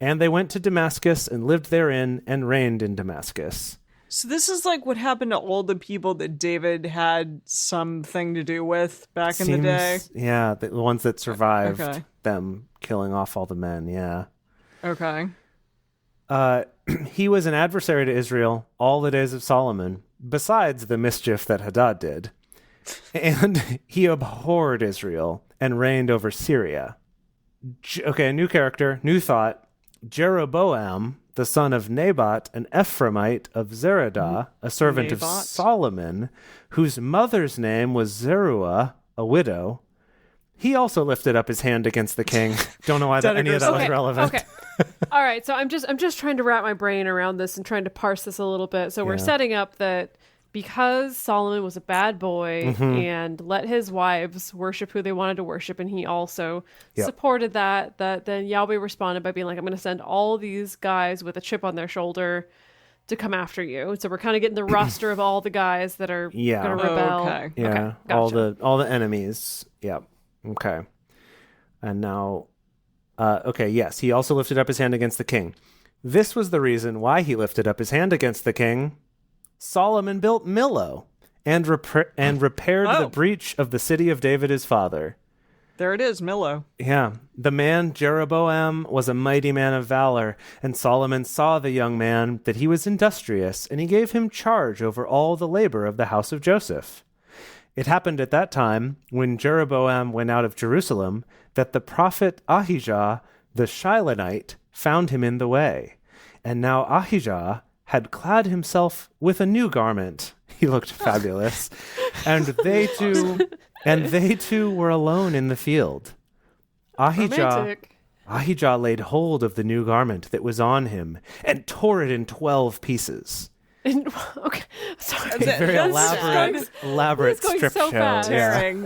And they went to Damascus and lived therein and reigned in Damascus. So this is like what happened to all the people that David had something to do with back in the day. Yeah, the ones that survived Okay. them killing off all the men, yeah. Okay. He was an adversary to Israel all the days of Solomon, besides the mischief that Hadad did. And he abhorred Israel and reigned over Syria. A new character, new thought. Jeroboam, the son of Nabat, an Ephraimite of Zeradah, a servant of Nabat. Solomon, whose mother's name was Zeruah, a widow. He also lifted up his hand against the king. Don't know why any of that was relevant. Okay. All right. So I'm just trying to wrap my brain around this and trying to parse this a little bit. So we're setting up that because Solomon was a bad boy and let his wives worship who they wanted to worship, and he also supported that then Yahweh responded by being like, I'm going to send all these guys with a chip on their shoulder to come after you. So we're kind of getting the roster of all the guys that are going to rebel. Okay. Yeah, Okay, gotcha. all the enemies. Yeah. Okay. And now, yes, he also lifted up his hand against the king. This was the reason why he lifted up his hand against the king. Solomon built Millo and repaired the breach of the city of David his father. There it is, Millo. Yeah. The man Jeroboam was a mighty man of valor, and Solomon saw the young man that he was industrious, and he gave him charge over all the labor of the house of Joseph. It happened at that time, when Jeroboam went out of Jerusalem, that the prophet Ahijah the Shilonite found him in the way. And now Ahijah had clad himself with a new garment. He looked fabulous. And they two were alone in the field. Ahijah laid hold of the new garment that was on him and tore it in 12 pieces. Okay, sorry. A very elaborate going strip so show. fast. Yeah. Tearing.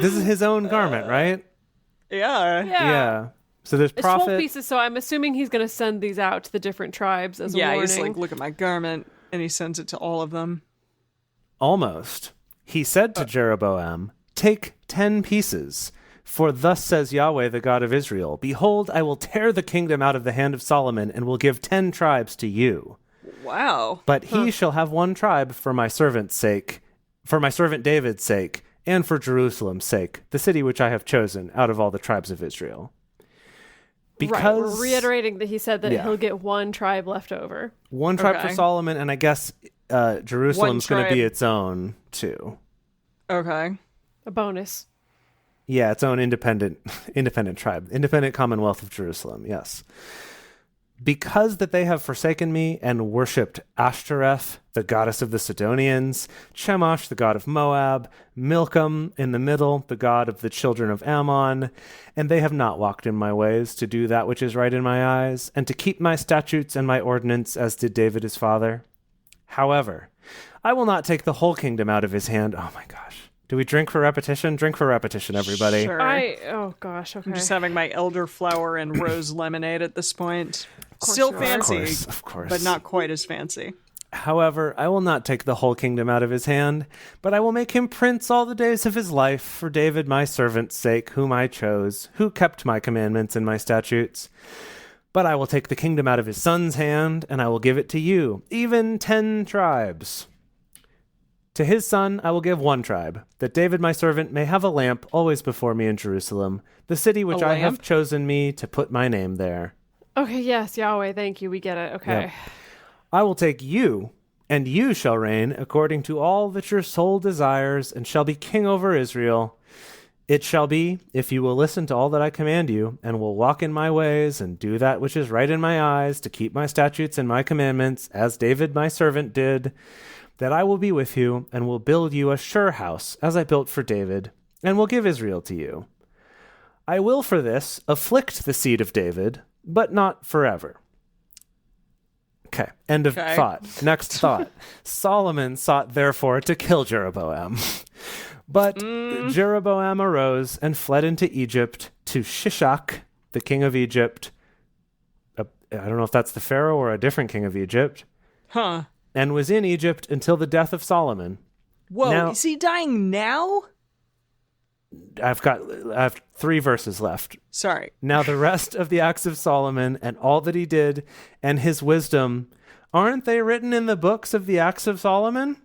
This is his own garment, right? Yeah. Yeah. So there's It's 12 prophet. pieces, so I'm assuming he's going to send these out to the different tribes as a Yeah, warning. he's like, look at my garment, and he sends it to all of them. Almost. He said to Jeroboam, "Take 10 pieces. For thus says Yahweh, the God of Israel, Behold, I will tear the kingdom out of the hand of Solomon, and will give 10 tribes to you. Wow. But he shall have 1 tribe for my servant's sake, for my servant David's sake, and for Jerusalem's sake, the city which I have chosen out of all the tribes of Israel." Because Right, we're reiterating that he said that Yeah. he'll get 1 tribe left over. 1 tribe for Okay. Solomon, and I guess Jerusalem's going to be tribe. its own too. Okay. A bonus. Yeah, its own independent tribe, independent commonwealth of Jerusalem. Yes, because that they have forsaken me and worshipped Ashtoreth, the goddess of the Sidonians, Chemosh, the god of Moab, Milcom in the middle, the god of the children of Ammon, and they have not walked in my ways to do that which is right in my eyes, and to keep my statutes and my ordinance, as did David his father. However, I will not take the whole kingdom out of his hand. Oh my gosh. Do we drink for repetition? Drink for repetition, everybody. Sure. Oh gosh, okay. I'm just having my elderflower and rose lemonade at this point. course Still you are. fancy, Of course. but not quite as fancy. However, I will not take the whole kingdom out of his hand, but I will make him prince all the days of his life for David my servant's sake, whom I chose, who kept my commandments and my statutes. But I will take the kingdom out of his son's hand, and I will give it to you, even 10 tribes. To his son I will give 1 tribe, that David my servant may have a lamp always before me in Jerusalem, the city which A I have lamp? chosen me to put my name there. Okay, yes, Yahweh, thank you. We get it. Okay. Yep. I will take you, and you shall reign according to all that your soul desires, and shall be king over Israel. It shall be, if you will listen to all that I command you, and will walk in my ways, and do that which is right in my eyes, to keep my statutes and my commandments, as David my servant did, that I will be with you, and will build you a sure house, as I built for David, and will give Israel to you. I will for this afflict the seed of David, but not forever. Okay, end of Okay. thought. Next thought. Solomon sought therefore to kill Jeroboam. But Jeroboam arose and fled into Egypt to Shishak, the king of Egypt. I don't know if that's the pharaoh or a different king of Egypt. Huh. And was in Egypt until the death of Solomon. Whoa, Now- is he dying now? I have 3 verses left. Sorry. Now the rest of the acts of Solomon and all that he did and his wisdom, aren't they written in the books of the acts of Solomon?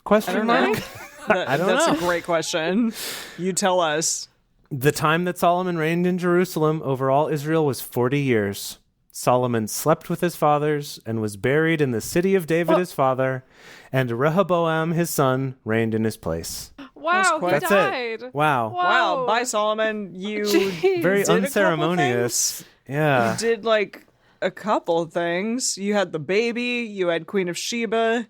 Question don't mark. know. I don't That's know. a great question. You tell us. The time that Solomon reigned in Jerusalem over all Israel was 40 years. Solomon slept with his fathers and was buried in the city of David his father, and Rehoboam his son reigned in his place. Wow, he That's died. it. Wow. Wow, bye Solomon. You Jeez. Very did a couple unceremonious. Yeah. did like a couple things. You had the baby, you had Queen of Sheba,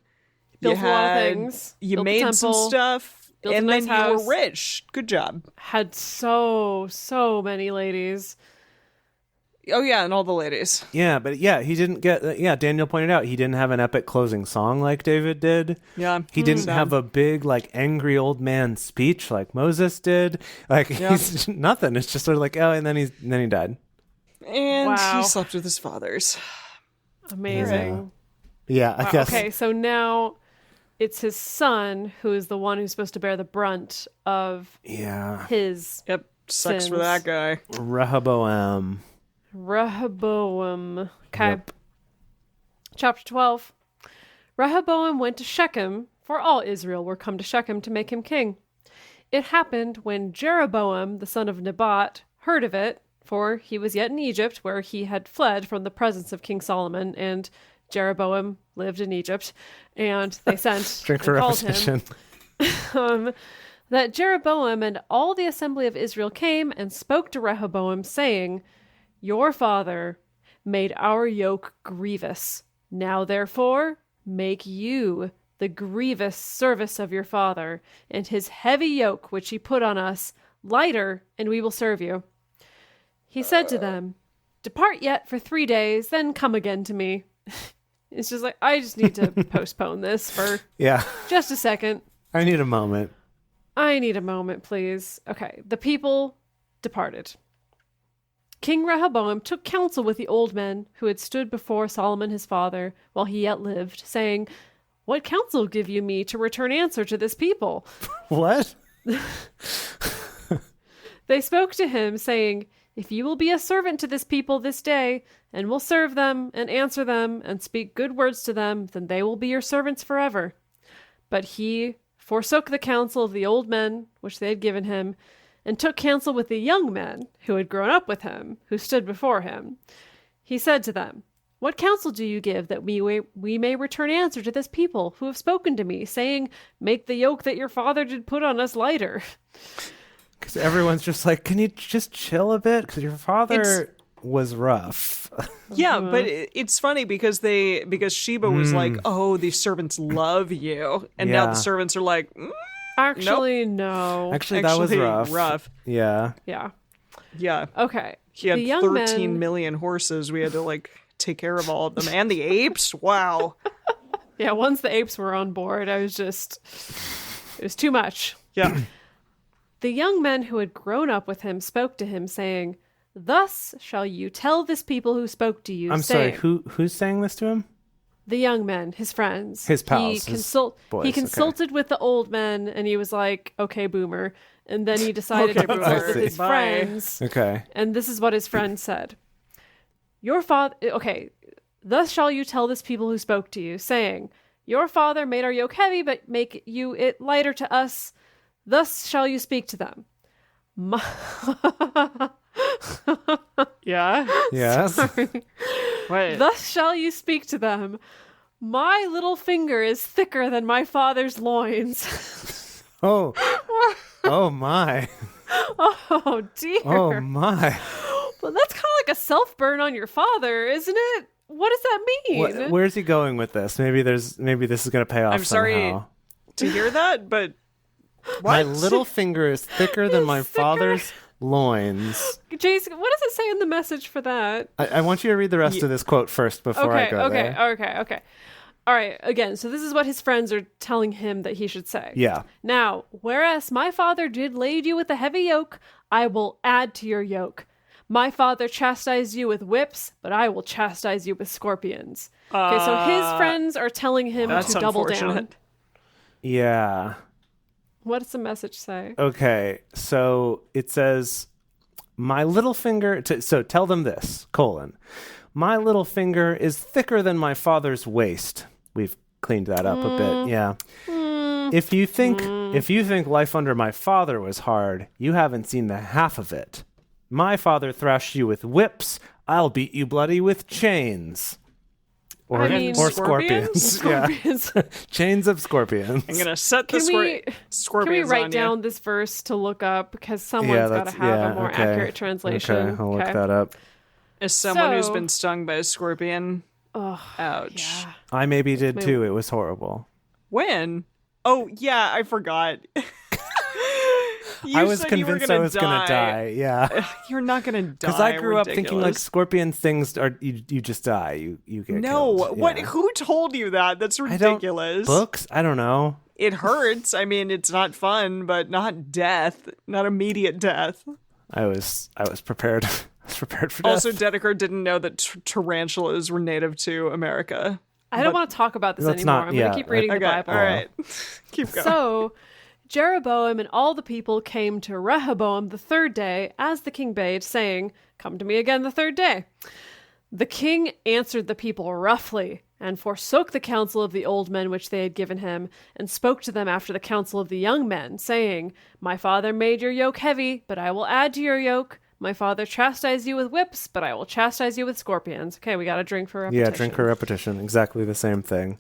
Built you a lot of had, things. You Built a made some temple, stuff, built a and nice then you house. were rich. Good job. Had so many ladies. Oh yeah, and all the ladies. Yeah, but yeah, he didn't get. Yeah, Daniel pointed out he didn't have an epic closing song like David did. Yeah, He didn't sad. have a big, like, angry old man speech like Moses did. Like, he's nothing. It's just sort of like, oh, and then he died. And Wow. he slept with his fathers. Amazing. Yeah, I Wow, guess. okay, so now it's his son who is the one who's supposed to bear the brunt of Yeah, his Yep, sucks for Sins. that guy. Rehoboam. Rehoboam. Okay. Yep. Chapter 12. Rehoboam went to Shechem, for all Israel were come to Shechem to make him king. It happened when Jeroboam, the son of Nebat, heard of it, for he was yet in Egypt, where he had fled from the presence of King Solomon, and Jeroboam lived in Egypt, and they sent Drink and for called repetition. him, that Jeroboam and all the assembly of Israel came and spoke to Rehoboam, saying, Your father made our yoke grievous. Now, therefore, make you the grievous service of your father, and his heavy yoke which he put on us lighter, and we will serve you. He said to them, Depart yet for 3 days, then come again to me. It's just like, I just need to postpone this for Yeah, just a second. I need a moment. I need a moment, please. Okay, the people departed. King Rehoboam took counsel with the old men who had stood before Solomon his father while he yet lived, saying, "What counsel give you me to return answer to this people?" What? They spoke to him, saying, "If you will be a servant to this people this day, and will serve them, and answer them, and speak good words to them, then they will be your servants forever." But he forsook the counsel of the old men, which they had given him, and took counsel with the young men, who had grown up with him, who stood before him. He said to them, "What counsel do you give that we may return answer to this people who have spoken to me, saying, 'Make the yoke that your father did put on us lighter'?" Because everyone's just like, can you just chill a bit? Because your father was rough. Yeah, but it's funny because Sheba was like, "Oh, these servants love you," and now Yeah. the servants are like, Actually, no. Actually, that was rough. Rough. Yeah. Yeah. Yeah, Okay. he had The young 13 men- million horses. We had to like take care of all of them, and the apes. Wow. Yeah, once the apes were on board, it was too much. Yeah. The young men who had grown up with him spoke to him, saying, "Thus shall you tell this people who spoke to you, I'm saying," sorry, who's saying this to him? the young men, his friends. His pals, He, his boys, he okay. consulted with the old men, and he was like, "Okay, boomer." And then he decided Okay, to consult boomer. with his Bye. friends. Okay. And this is what his friend said. "Your father, okay, thus shall you tell this people who spoke to you, saying, 'Your father made our yoke heavy, but make you it lighter to us.' Thus shall you speak to them." Yeah. Yes. What? "Thus shall you speak to them. My little finger is thicker than my father's loins." Oh. Oh my. Oh, dear. Oh my. Well, that's kind of like a self-burn on your father, isn't it? What does that mean? Where's he going with this? Maybe this is going to pay off I'm sorry somehow. to hear that, but My what? little finger is thicker than my thicker. father's loins. Jason, what does it say in the message for that? I want you to read the rest of this quote first before I go there. Okay. All right, again, so this is what his friends are telling him that he should say. Yeah. "Now, whereas my father did lade you with a heavy yoke, I will add to your yoke. My father chastised you with whips, but I will chastise you with scorpions." Okay, so his friends are telling him That's to double down. unfortunate. Yeah. What does the message say? Okay. So it says, my little finger. So tell them this, : "My little finger is thicker than my father's waist." We've cleaned that up a bit. Yeah. If you think life under my father was hard, you haven't seen the half of it. My father thrashed you with whips. I'll beat you bloody with chains. Or, I mean, or scorpions. Scorpions. Yeah. Chains of scorpions. I'm gonna set the Can we scorpions write on down you. this verse to look up, because someone's got to have a more accurate translation. Okay, I'll look that up. As someone who's So- been stung by a scorpion, Oh, ouch. yeah. I maybe did too. It was horrible. When? Oh yeah, I forgot. You I was said you were convinced I was gonna gonna die. Yeah. You're not gonna die. Because I grew up thinking like Ridiculous. scorpion things are you just die. You get No, killed. what? Yeah. Who told you that? That's I don't- ridiculous. Books? I don't know. It hurts. I mean, it's not fun, but not death. Not immediate death. I was prepared. I was prepared for death. Also, Dedeker didn't know that tarantulas were native to America. I don't want to talk about this Let's anymore. not- I'm yeah, going to keep reading Okay, the Bible. all right. Keep going. So, Jeroboam and all the people came to Rehoboam the third day, as the king bade, saying, "Come to me again the third day." The king answered the people roughly, and forsook the counsel of the old men which they had given him, and spoke to them after the counsel of the young men, saying, "My father made your yoke heavy, but I will add to your yoke. My father chastised you with whips, but I will chastise you with scorpions." Okay, we got a drink for repetition. Yeah, drink for repetition. Exactly the same thing.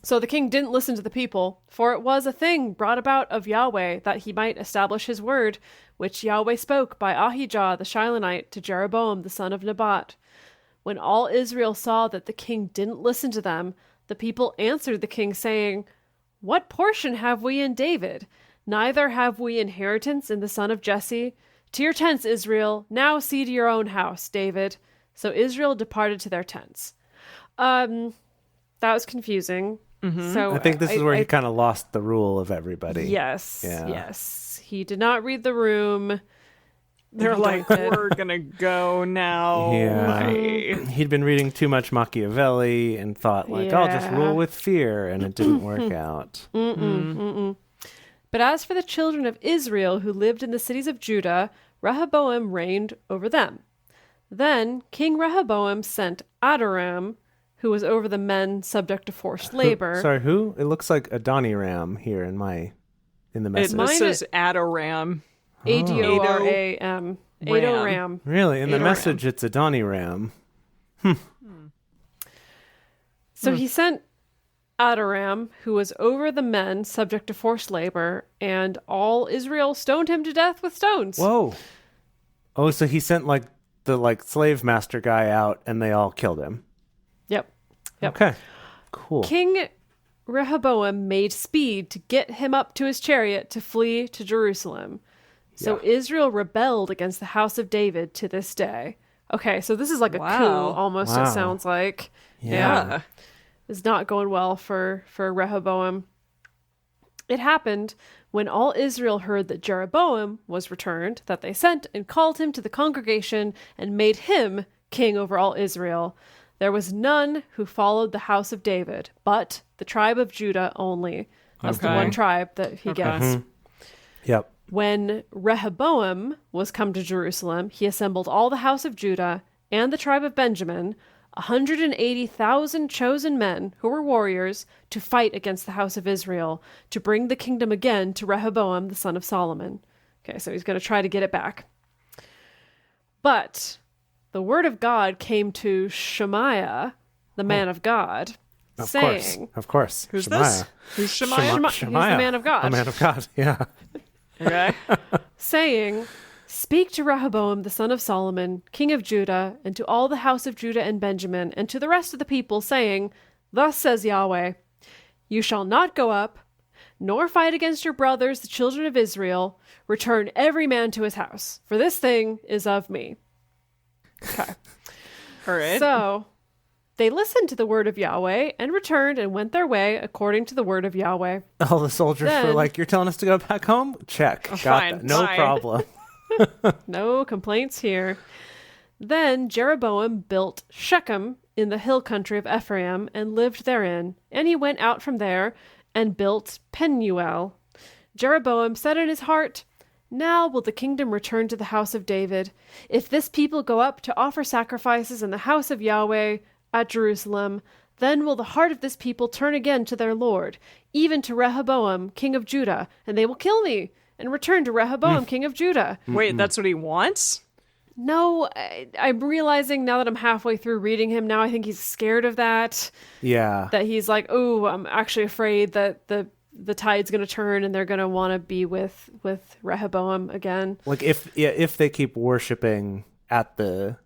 So the king didn't listen to the people, for it was a thing brought about of Yahweh, that he might establish his word, which Yahweh spoke by Ahijah the Shilonite to Jeroboam the son of Nebat. When all Israel saw that the king didn't listen to them, the people answered the king, saying, "What portion have we in David? Neither have we inheritance in the son of Jesse. To your tents, Israel. Now see to your own house, David." So Israel departed to their tents. That was confusing. So I think this is where he kind of lost the rule of everybody. Yes, Yeah. yes. He did not read the room. They're like, we're gonna go now. Yeah. Bye. He'd been reading too much Machiavelli and thought, like, I'll just rule with fear, and it didn't work out. But as for the children of Israel who lived in the cities of Judah, Rehoboam reigned over them. Then King Rehoboam sent Adoram, who was over the men subject to forced labor. Sorry, who? It looks like Adoniram here in the message. This is Adoram. Adoram. Adoram. Really? In the Adoram. message, it's Adoniram. So he sent Adoram, who was over the men subject to forced labor, and all Israel stoned him to death with stones. Whoa. Oh, so he sent the slave master guy out, and they all killed him. Yep. Okay. Cool. King Rehoboam made speed to get him up to his chariot to flee to Jerusalem. So Israel rebelled against the house of David to this day. Okay, so this is like a coup, almost, it sounds like. Yeah. It's not going well for Rehoboam. It happened when all Israel heard that Jeroboam was returned, that they sent and called him to the congregation and made him king over all Israel. There was none who followed the house of David, but the tribe of Judah only. That's the one tribe that he gets. Yep. When Rehoboam was come to Jerusalem, he assembled all the house of Judah and the tribe of Benjamin, 180,000 chosen men who were warriors, to fight against the house of Israel, to bring the kingdom again to Rehoboam, the son of Solomon. Okay, so he's going to try to get it back. But the word of God came to Shemaiah, the man of God, saying... Of course. Who's Shemaiah. this? Who's Shemaiah? He's the man of God. The man of God, yeah. Okay. Saying, speak to Rehoboam, the son of Solomon, king of Judah, and to all the house of Judah and Benjamin, and to the rest of the people, saying, thus says Yahweh, you shall not go up, nor fight against your brothers, the children of Israel. Return every man to his house, for this thing is of me. Okay. All right. So they listened to the word of Yahweh and returned and went their way according to the word of Yahweh. All the soldiers were like, you're telling us to go back home? Check. Got fine, that. No fine. problem. No complaints here. Then Jeroboam built Shechem in the hill country of Ephraim and lived therein. And he went out from there and built Penuel. Jeroboam said in his heart, now will the kingdom return to the house of David. If this people go up to offer sacrifices in the house of Yahweh at Jerusalem, then will the heart of this people turn again to their Lord, even to Rehoboam, king of Judah, and they will kill me and return to Rehoboam, king of Judah. Wait, that's what he wants? No, I'm realizing now that I'm halfway through reading him now, I think he's scared of that. Yeah. That he's like, oh, I'm actually afraid that the tide's going to turn and they're going to want to be with Rehoboam again. Like if they keep worshiping at the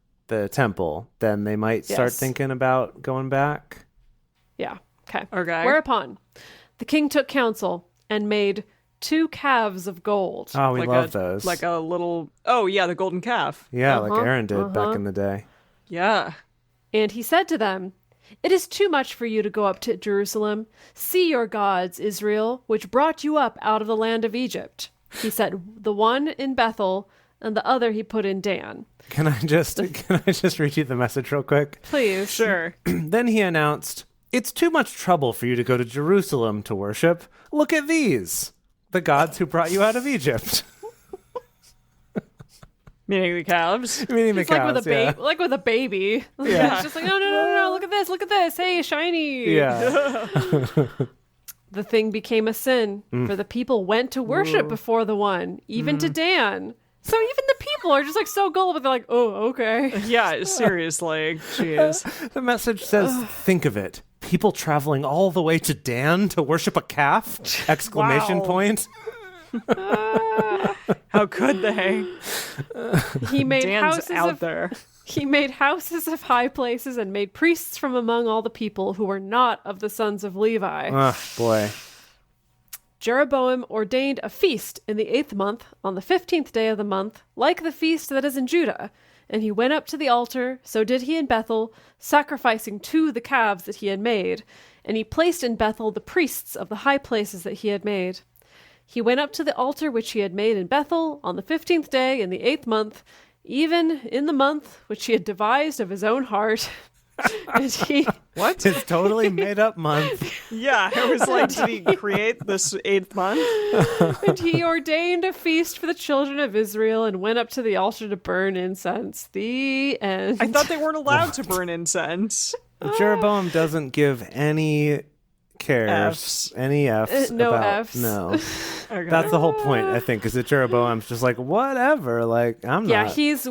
temple, then they might start thinking about going back. Yeah. Okay. Whereupon the king took counsel and made 2 calves of gold. Oh, we love those. Like a little... Oh, yeah, the golden calf. Yeah, like Aaron did back in the day. Yeah. And he said to them, it is too much for you to go up to Jerusalem. See your gods, Israel, which brought you up out of the land of Egypt. He set the one in Bethel, and the other he put in Dan. Can I just read you the message real quick? Please. Sure. Then he announced, it's too much trouble for you to go to Jerusalem to worship. Look at these, the gods who brought you out of Egypt. Meaning the calves. Meaning the It's calves, like with a baby. Yeah. It's just like, no, look at this. Hey, shiny. Yeah. The thing became a sin, for the people went to worship before the one, even to Dan. So even the people are just like so gullible. They're like, oh, okay. Yeah, seriously. Jeez. The message says, think of it. People traveling all the way to Dan to worship a calf? Exclamation Wow. point. How could they? He made Dan's out there. He made houses of high places and made priests from among all the people who were not of the sons of Levi. Oh, boy. Jeroboam ordained a feast in the 8th month, on the 15th day of the month, like the feast that is in Judah. And he went up to the altar, so did he in Bethel, sacrificing to the calves that he had made. And he placed in Bethel the priests of the high places that he had made. He went up to the altar which he had made in Bethel on the 15th day in the 8th month, even in the month which he had devised of his own heart. And he... What? It's totally made up month. Yeah, I was like, did he create this 8th month? And he ordained a feast for the children of Israel and went up to the altar to burn incense. The end. I thought they weren't allowed to burn incense. Jeroboam doesn't give any cares, Fs. any Fs. No about, Fs. No. Okay. That's the whole point, I think, is that Jeroboam's just like, whatever. Like, I'm Yeah, not. he's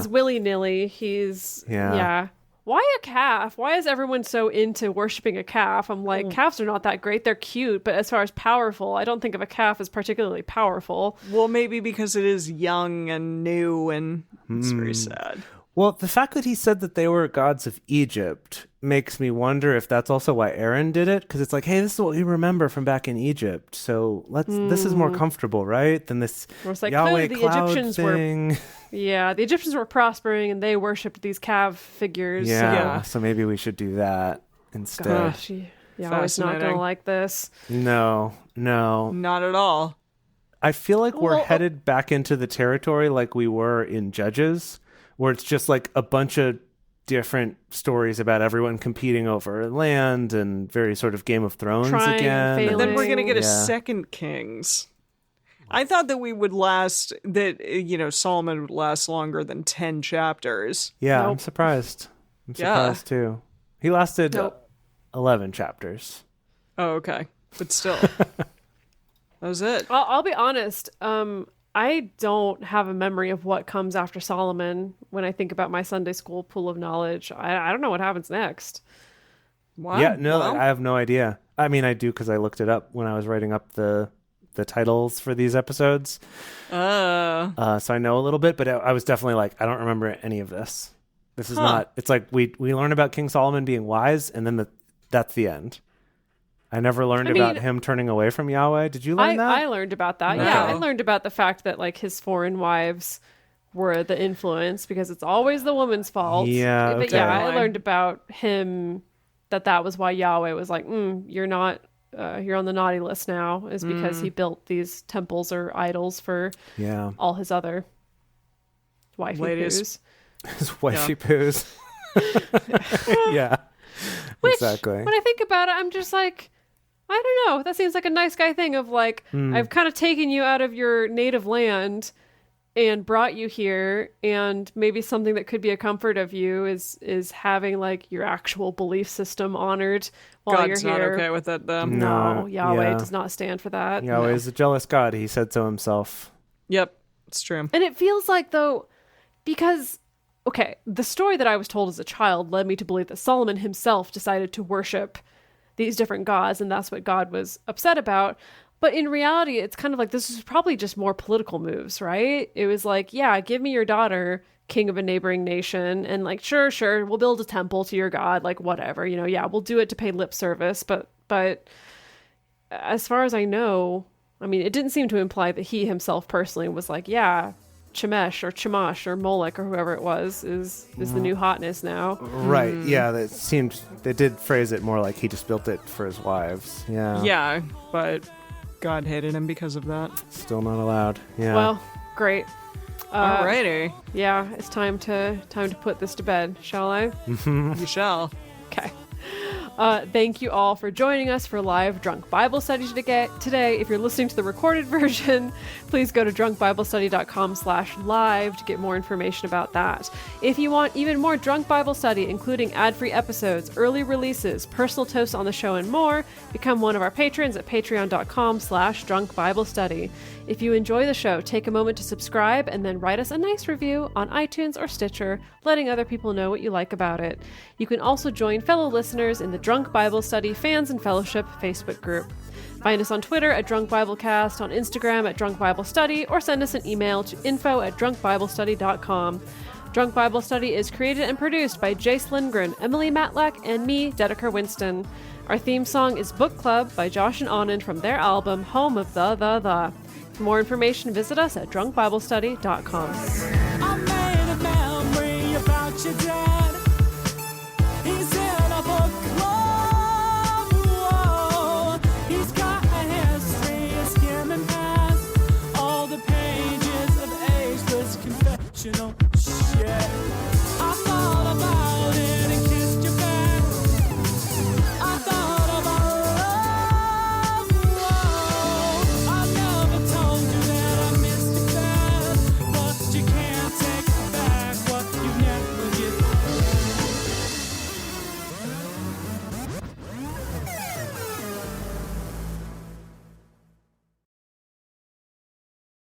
willy-nilly. He's... Yeah. Why a calf? Why is everyone so into worshiping a calf? I'm like, calves are not that great. They're cute, but as far as powerful, I don't think of a calf as particularly powerful. Well, maybe because it is young and new and it's very sad. Well, the fact that he said that they were gods of Egypt makes me wonder if that's also why Aaron did it. Because it's like, hey, this is what we remember from back in Egypt. So this is more comfortable, right? Than this It's like, Yahweh clearly the cloud Egyptians thing. Yeah, the Egyptians were prospering and they worshipped these calf figures. Yeah, so maybe we should do that instead. Gosh, Yahweh's not going to Fascinating. like this. No. Not at all. I feel like we're Well, headed back into the territory like we were in Judges, where it's just like a bunch of different stories about everyone competing over land and very sort of Game of Thrones Trying, again. failing. Then we're going to get a Yeah. second Kings. I thought that we would last, Solomon would last longer than 10 chapters. Yeah, I'm Nope. surprised. I'm Yeah. surprised too. He lasted Nope. 11 chapters. Oh, okay. But still. That was it. I'll be honest. I don't have a memory of what comes after Solomon when I think about my Sunday school pool of knowledge. I don't know what happens next. Wow. Yeah, no, Well, I have no idea. I mean, I do because I looked it up when I was writing up the titles for these episodes. So I know a little bit, but I was definitely like, I don't remember any of this. This is not, it's like we learn about King Solomon being wise, and then that's the end. I never learned about him turning away from Yahweh. Did you learn that? I learned about that. No. Yeah, I learned about the fact that like his foreign wives were the influence because it's always the woman's fault. Yeah, But okay. yeah, I learned about him that was why Yahweh was like, you're not, you're on the naughty list now, is because he built these temples or idols for all his other wifey Ladies. poos. His wifey poos. Yeah, Which, exactly. when I think about it, I'm just like, I don't know. That seems like a nice guy thing of like, I've kind of taken you out of your native land and brought you here, and maybe something that could be a comfort of you is having like your actual belief system honored while God's you're not here. okay with it, though. No, Yahweh yeah. does not stand for that. Yahweh is a jealous God. He said so himself. Yep, it's true. And it feels like, though, because, okay, the story that I was told as a child led me to believe that Solomon himself decided to worship these different gods, and that's what God was upset about. But in reality, it's kind of like this is probably just more political moves, right? It was like, yeah, give me your daughter, king of a neighboring nation, and like, sure, we'll build a temple to your god, like whatever, yeah, we'll do it to pay lip service. But as far as I know, I mean, it didn't seem to imply that he himself personally was like, yeah, Chemesh or Chemosh or Molech or whoever it was is the new hotness now. Right. Yeah, they did phrase it more like he just built it for his wives. Yeah. Yeah, but God hated him because of that. Still not allowed. Yeah. Well, great. Alrighty. Yeah, it's time to put this to bed, shall I? You shall. Okay. Thank you all for joining us for live Drunk Bible Study today. If you're listening to the recorded version, please go to drunkbiblestudy.com/live to get more information about that. If you want even more Drunk Bible Study, including ad-free episodes, early releases, personal toasts on the show, and more, become one of our patrons at patreon.com/drunkbiblestudy. If you enjoy the show, take a moment to subscribe and then write us a nice review on iTunes or Stitcher, letting other people know what you like about it. You can also join fellow listeners in the Drunk Bible Study Fans and Fellowship Facebook group. Find us on Twitter at Drunk Biblecast, on Instagram at Drunk Bible Study, or send us an email to info@drunkbiblestudy.com. Drunk Bible Study is created and produced by Jace Lindgren, Emily Matlack, and me, Dedeker Winston. Our theme song is Book Club by Josh and Anand from their album Home of the. For more information, visit us at drunkbiblestudy.com. I made a memory about your dad. He's